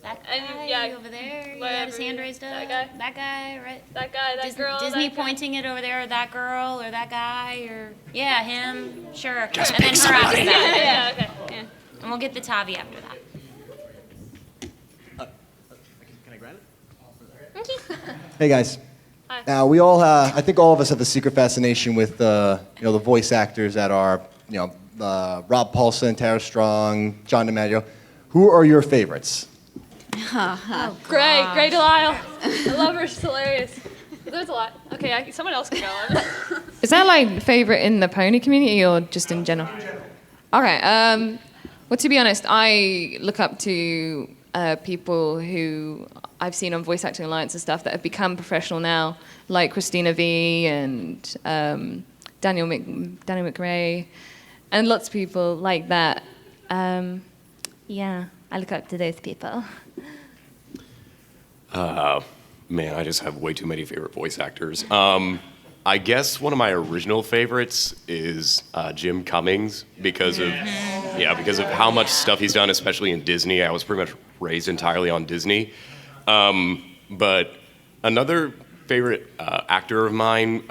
That guy over there, he wherever had his hand raised up. That guy, right? That guy, that girl. Disney that guy. pointing it over there, or that girl, or that guy, or yeah, him. Sure. Just and then pick her after somebody. that. Yeah, okay. Yeah. And we'll get the Tavi after that. Can I grab it? Hey guys. Hi. Now we all, I think all of us have a secret fascination with the voice actors that are, Rob Paulson, Tara Strong, John DiMaggio. Who are your favorites? Gray Delisle. I love her. She's hilarious. There's a lot. Okay, someone else can go on. Is that like favorite in the pony community or just in general? Okay. Well, to be honest, I look up to people who I've seen on Voice Acting Alliance and stuff that have become professional now, like Christina V and Daniel McRae, and lots of people like that. Yeah, I look up to those people. Man, I just have way too many favorite voice actors. I guess one of my original favorites is Jim Cummings because of how much stuff he's done, especially in Disney. I was pretty much raised entirely on Disney. But another favorite actor of mine,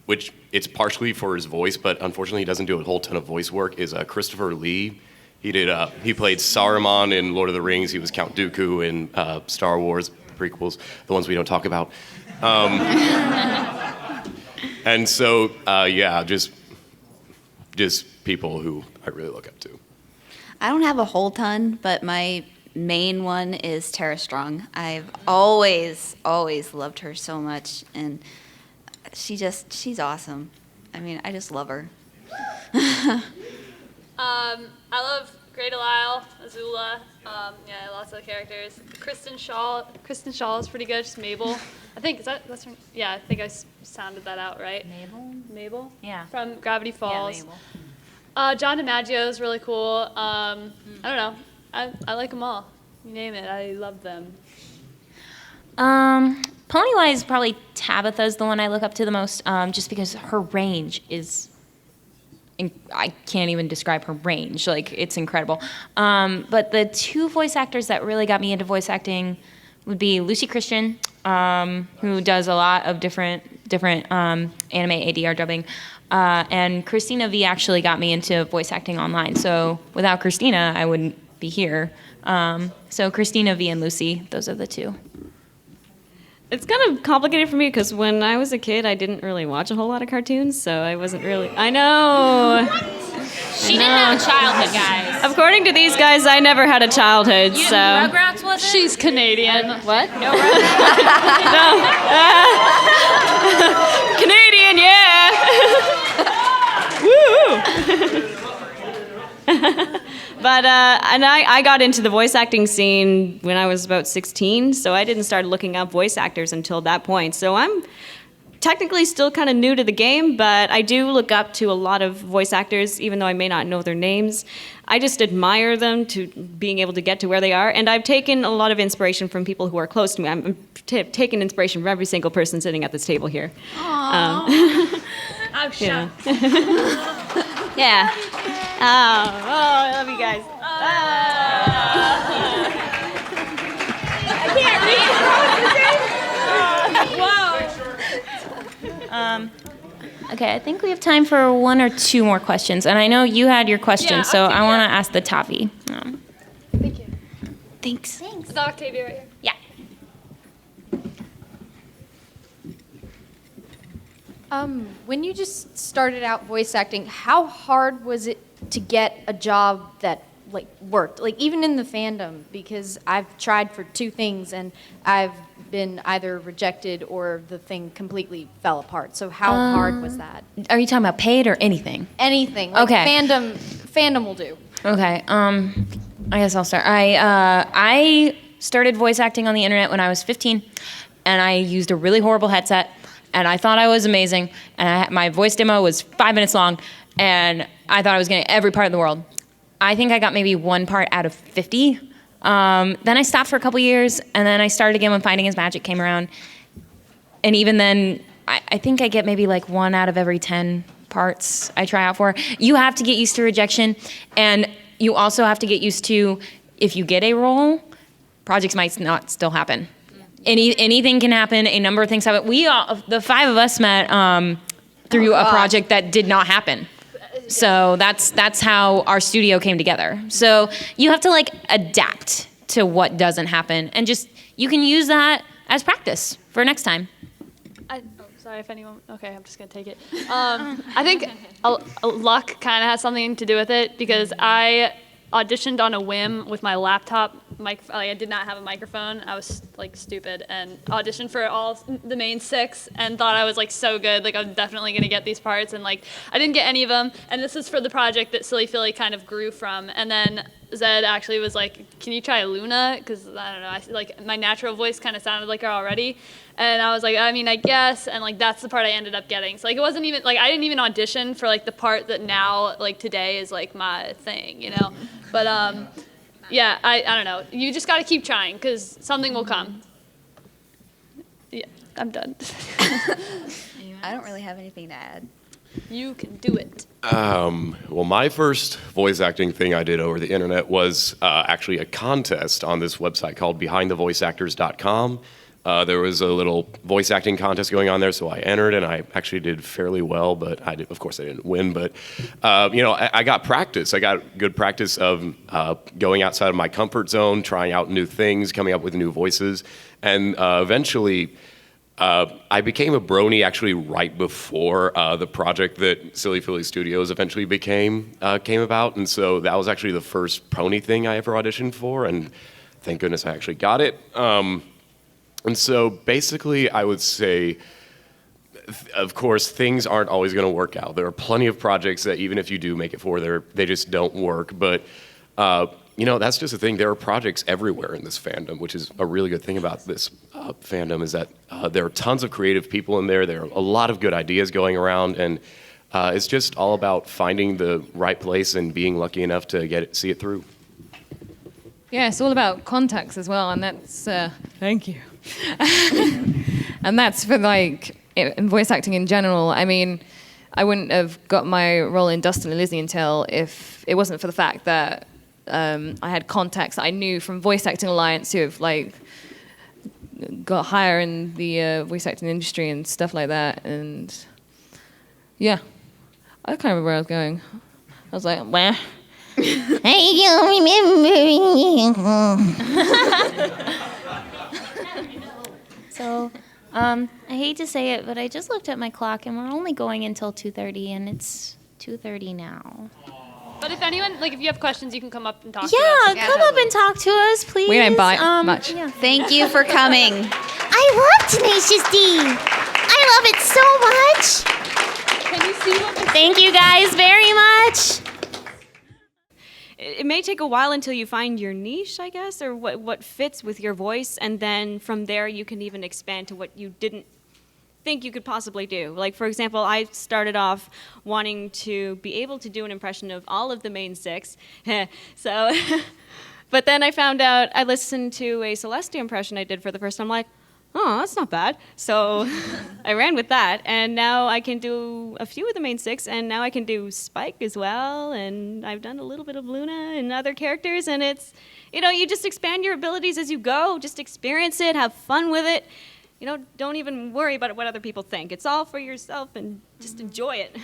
which it's partially for his voice, but unfortunately he doesn't do a whole ton of voice work, is Christopher Lee. He played Saruman in Lord of the Rings. He was Count Dooku in Star Wars prequels, the ones we don't talk about. And so, just people who I really look up to. I don't have a whole ton, but my main one is Tara Strong. I've always loved her so much, and she's awesome. I mean, I just love her. I love Gray Delisle, Azula. Lots of characters. Kristen Shaw is pretty good. She's Mabel. I think that's her. Yeah, I think I sounded that out right. Mabel. Yeah. From Gravity Falls. Yeah, Mabel. John DiMaggio is really cool. I don't know. I like them all. You name it, I love them. Pony-wise, probably Tabitha's the one I look up to the most, just because her range is. I can't even describe her range. Like, it's incredible. But the two voice actors that really got me into voice acting would be Lucy Christian, who does a lot of different anime ADR dubbing, and Christina V actually got me into voice acting online. So without Christina, I wouldn't be here. So Christina V and Lucy, those are the two. It's kind of complicated for me because when I was a kid, I didn't really watch a whole lot of cartoons, so I wasn't really. I know. She didn't have a childhood, guys. According to these guys, I never had a childhood, You so. Rugrats was it? She's Canadian. What? No Rugrats. No. Canadian, yeah. Woo! But and I got into the voice acting scene when I was about 16, so I didn't start looking up voice actors until that point. So I'm technically still kind of new to the game, but I do look up to a lot of voice actors, even though I may not know their names. I just admire them to being able to get to where they are, and I've taken a lot of inspiration from people who are close to me. I'm taking inspiration from every single person sitting at this table here. I'm shocked. Yeah. Oh, I love you guys. I can't read. Whoa. Okay, I think we have time for one or two more questions. And I know you had your question, so I want to ask the Tavi. Thank you. Thanks. Is that Octavia right here? Yeah. When you just started out voice acting, how hard was it to get a job that worked? Like even in the fandom, because I've tried for two things and I've been either rejected or the thing completely fell apart. So how hard was that? Are you talking about paid or anything? Anything. Like Okay. Fandom will do. Okay. I guess I'll start. I started voice acting on the internet when I was 15, and I used a really horrible headset, and I thought I was amazing, and my voice demo was 5 minutes long, and I thought I was getting every part of the world. I think I got maybe 1 part out of 50. Then I stopped for a couple years, and then I started again when Finding His Magic came around. And even then, I think I get maybe like 1 out of every 10 parts I try out for. You have to get used to rejection, and you also have to get used to, if you get a role, projects might not still happen. Anything can happen, a number of things happen. We all, the 5 of us met through a project that did not happen. So that's how our studio came together. So you have to like adapt to what doesn't happen, and just you can use that as practice for next time. Sorry if anyone. Okay, I'm just gonna take it. I think luck kind of has something to do with it because I auditioned on a whim with my laptop. I did not have a microphone. I was like stupid and auditioned for all the main 6 and thought I was like so good. Like I'm definitely gonna get these parts, and like I didn't get any of them. And this is for the project that Silly Philly kind of grew from. And then Zed actually was like, "Can you try Luna?" Because I don't know, like my natural voice kind of sounded like her already. And I was like, I mean, I guess, and like that's the part I ended up getting. So like it wasn't even like I didn't even audition for like the part that now like today is like my thing, you know. But yeah, I don't know. You just got to keep trying because something will come. Yeah, I'm done. I don't really have anything to add. You can do it. Well, my first voice acting thing I did over the internet was actually a contest on this website called BehindTheVoiceActors.com. There was a little voice acting contest going on there, so I entered, and I actually did fairly well, but of course I didn't win, but I got practice. I got good practice of going outside of my comfort zone, trying out new things, coming up with new voices, and eventually I became a brony actually right before the project that Silly Philly Studios eventually came about, and so that was actually the first pony thing I ever auditioned for, and thank goodness I actually got it. And so basically, I would say, of course, things aren't always going to work out. There are plenty of projects that even if you do make it forward, they just don't work. But, that's just the thing. There are projects everywhere in this fandom, which is a really good thing about this fandom, is that there are tons of creative people in there. There are a lot of good ideas going around. And it's just all about finding the right place and being lucky enough to see it through. Yeah, it's all about contacts as well, and that's thank you. And that's for like in voice acting in general. I mean, I wouldn't have got my role in Dustin and Lizzie until if it wasn't for the fact that I had contacts that I knew from Voice Acting Alliance who have like got higher in the voice acting industry and stuff like that. And yeah, I can't remember where I was going. I was like, where? I don't remember. So, I hate to say it, but I just looked at my clock and we're only going until 2:30, and it's 2:30 now. But if anyone, if you have questions, you can come up and talk to us. Yeah, come up and talk to us, please. We don't bite much. Yeah. Thank you for coming. I love Tenacious D. I love it so much. Can you see what Thank you guys very much. It may take a while until you find your niche, I guess, or what fits with your voice, and then from there you can even expand to what you didn't think you could possibly do. Like, for example, I started off wanting to be able to do an impression of all of the main 6. So, but then I found out, I listened to a Celestia impression I did for the first time. I'm like, oh, that's not bad. So I ran with that, and now I can do a few of the main 6, and now I can do Spike as well, and I've done a little bit of Luna and other characters, and it's, you just expand your abilities as you go. Just experience it, have fun with it. Don't even worry about what other people think. It's all for yourself, and just enjoy it.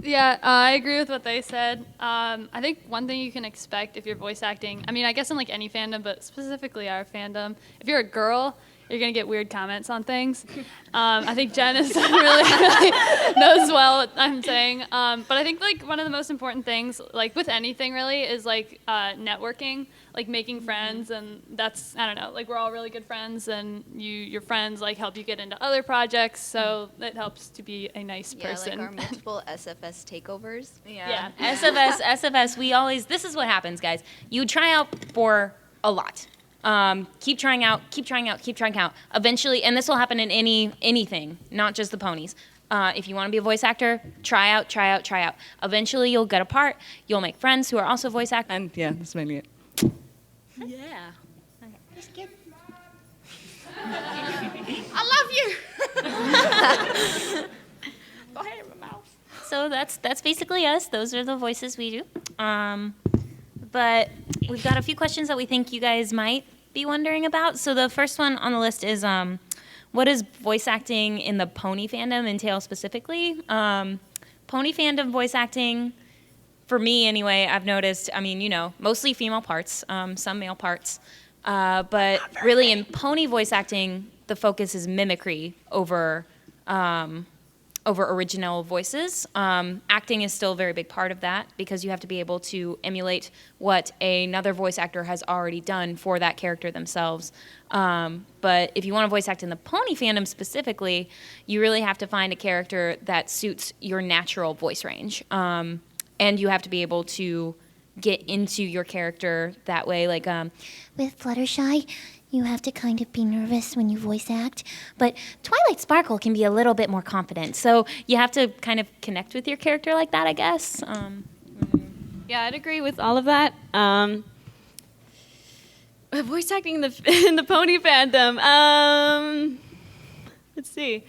Yeah, I agree with what they said. I think one thing you can expect if you're voice acting, I mean, I guess in any fandom, but specifically our fandom, if you're a girl, you're gonna get weird comments on things. I think Jen is really knows well what I'm saying. But I think like one of the most important things, like with anything really, is like networking, like making friends, and that's, I don't know, like we're all really good friends, and your friends like help you get into other projects, so it helps to be a nice person. Yeah, like our multiple SFS takeovers. Yeah. SFS, we always, this is what happens, guys. You try out for a lot. Keep trying out. Eventually, and this will happen in anything, not just the ponies. If you want to be a voice actor, try out. Eventually, you'll get a part. You'll make friends who are also voice actors. And yeah, that's mainly it. Yeah. Just get... I love you. Go ahead in my mouth. So that's basically us. Those are the voices we do. But we've got a few questions that we think you guys might be wondering about. So the first one on the list is, what does voice acting in the pony fandom entail specifically? Pony fandom voice acting, for me anyway, I've noticed, I mean, you know, mostly female parts, some male parts. But really in pony voice acting, the focus is mimicry over original voices. Acting is still a very big part of that because you have to be able to emulate what another voice actor has already done for that character themselves. But if you want to voice act in the pony fandom specifically, you really have to find a character that suits your natural voice range. And you have to be able to get into your character that way. Like With Fluttershy, you have to kind of be nervous when you voice act, but Twilight Sparkle can be a little bit more confident. So you have to kind of connect with your character like that, I guess. Yeah, I'd agree with all of that. Voice acting in the pony fandom. Let's see.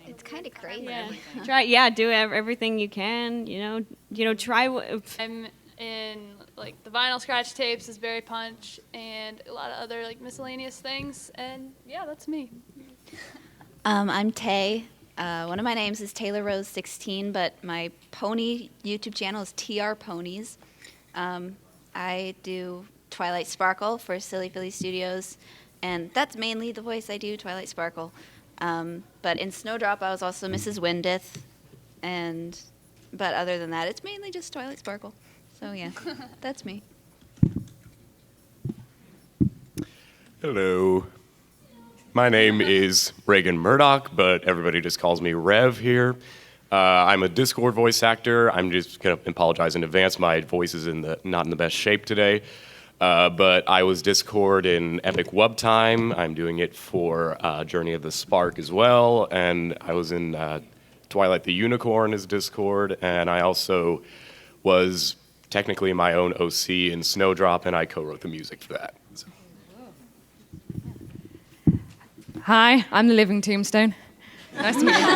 It's kind of crazy. Yeah. Do everything you can. You know, try. I'm in like the vinyl scratch tapes is Berry Punch and a lot of other like miscellaneous things, and yeah, that's me. I'm Tay. One of my names is Taylor Rose 16, but my pony YouTube channel is TR Ponies. I do Twilight Sparkle for Silly Philly Studios, and that's mainly the voice I do, Twilight Sparkle. But in Snowdrop, I was also Mrs. Windith, but other than that, it's mainly just Twilight Sparkle. So yeah, that's me. Hello. My name is Reagan Murdoch, but everybody just calls me Rev here. I'm a Discord voice actor. I'm just going to apologize in advance. My voice is not in the best shape today. But I was Discord in Epic Wub Time. I'm doing it for Journey of the Spark as well. And I was in Twilight the Unicorn as Discord. And I also was technically my own OC in Snowdrop, and I co-wrote the music for that. So. Hi, I'm the Living Tombstone. Nice to meet you.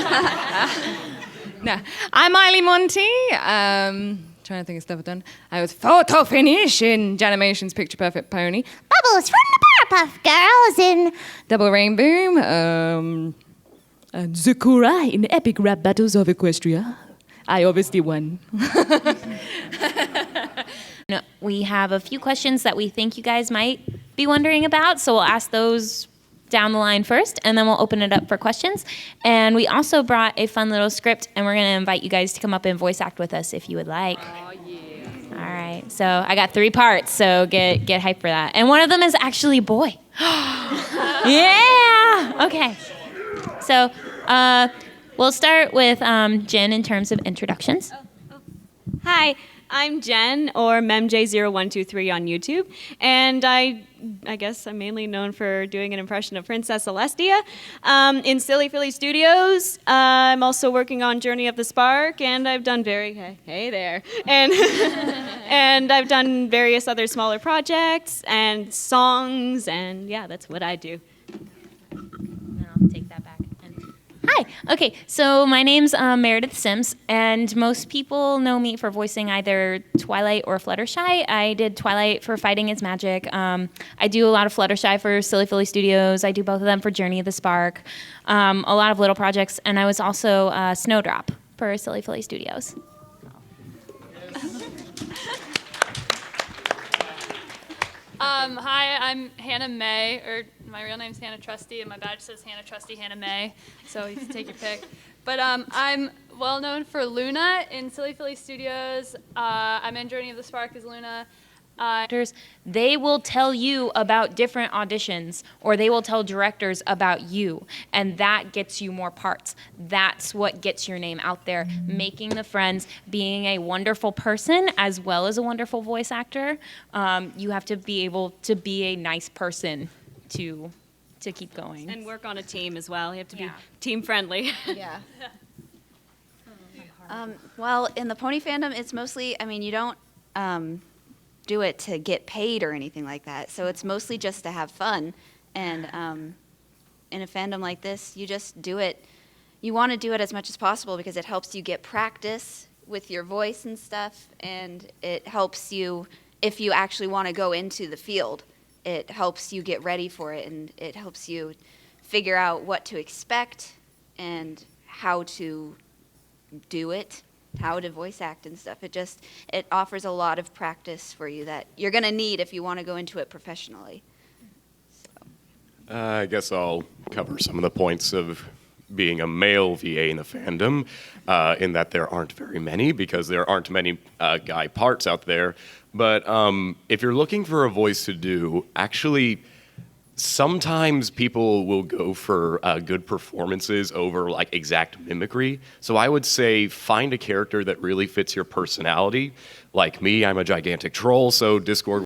No, I'm Miley Monty. Trying to think of stuff I've done. I was photo finish in Janimation's Picture Perfect Pony. Bubbles from the Powerpuff Girls in Double Rainboom. Sakura in Epic Rap Battles of Equestria. I obviously won. We have a few questions that we think you guys might be wondering about, so we'll ask those down the line first, and then we'll open it up for questions. And we also brought a fun little script, and we're going to invite you guys to come up and voice act with us if you would like. Oh, yeah. All right, so I got 3 parts, so get hyped for that. And one of them is actually a boy. Yeah! Okay. So we'll start with Jen in terms of introductions. Hi, I'm Jen, or MemJ0123 on YouTube, and I guess I'm mainly known for doing an impression of Princess Celestia in Silly Philly Studios. I'm also working on Journey of the Spark, and I've done hey there, and and I've done various other smaller projects and songs, and yeah, that's what I do. I'll take that back. Hi. Okay, so my name's Meredith Sims, and most people know me for voicing either Twilight or Fluttershy. I did Twilight for Fighting Its Magic. I do a lot of Fluttershy for Silly Philly Studios. I do both of them for Journey of the Spark. A lot of little projects, and I was also Snowdrop for Silly Philly Studios. Hi, I'm Hannah May, or my real name's Hannah Trusty, and my badge says Hannah Trusty, Hannah May, so you can take your pick. But I'm well known for Luna in Silly Philly Studios. I'm in Journey of the Spark as Luna. They will tell you about different auditions, or they will tell directors about you, and that gets you more parts. That's what gets your name out there. Making the friends, being a wonderful person as well as a wonderful voice actor. You have to be able to be a nice person to keep going. And work on a team as well. You have to be team friendly. Yeah. Well, in the pony fandom, it's mostly, I mean, you don't do it to get paid or anything like that. So it's mostly just to have fun. And in a fandom like this, you just do it. You want to do it as much as possible because it helps you get practice with your voice and stuff. And it helps you, if you actually want to go into the field, it helps you get ready for it. And it helps you figure out what to expect and how to do it, how to voice act and stuff. It offers a lot of practice for you that you're going to need if you want to go into it professionally. I guess I'll cover some of the points of being a male VA in the fandom, in that there aren't very many because there aren't many guy parts out there. But if you're looking for a voice to do, actually, sometimes people will go for good performances over like exact mimicry. So I would say find a character that really fits your personality. Like me, I'm a gigantic troll, so Discord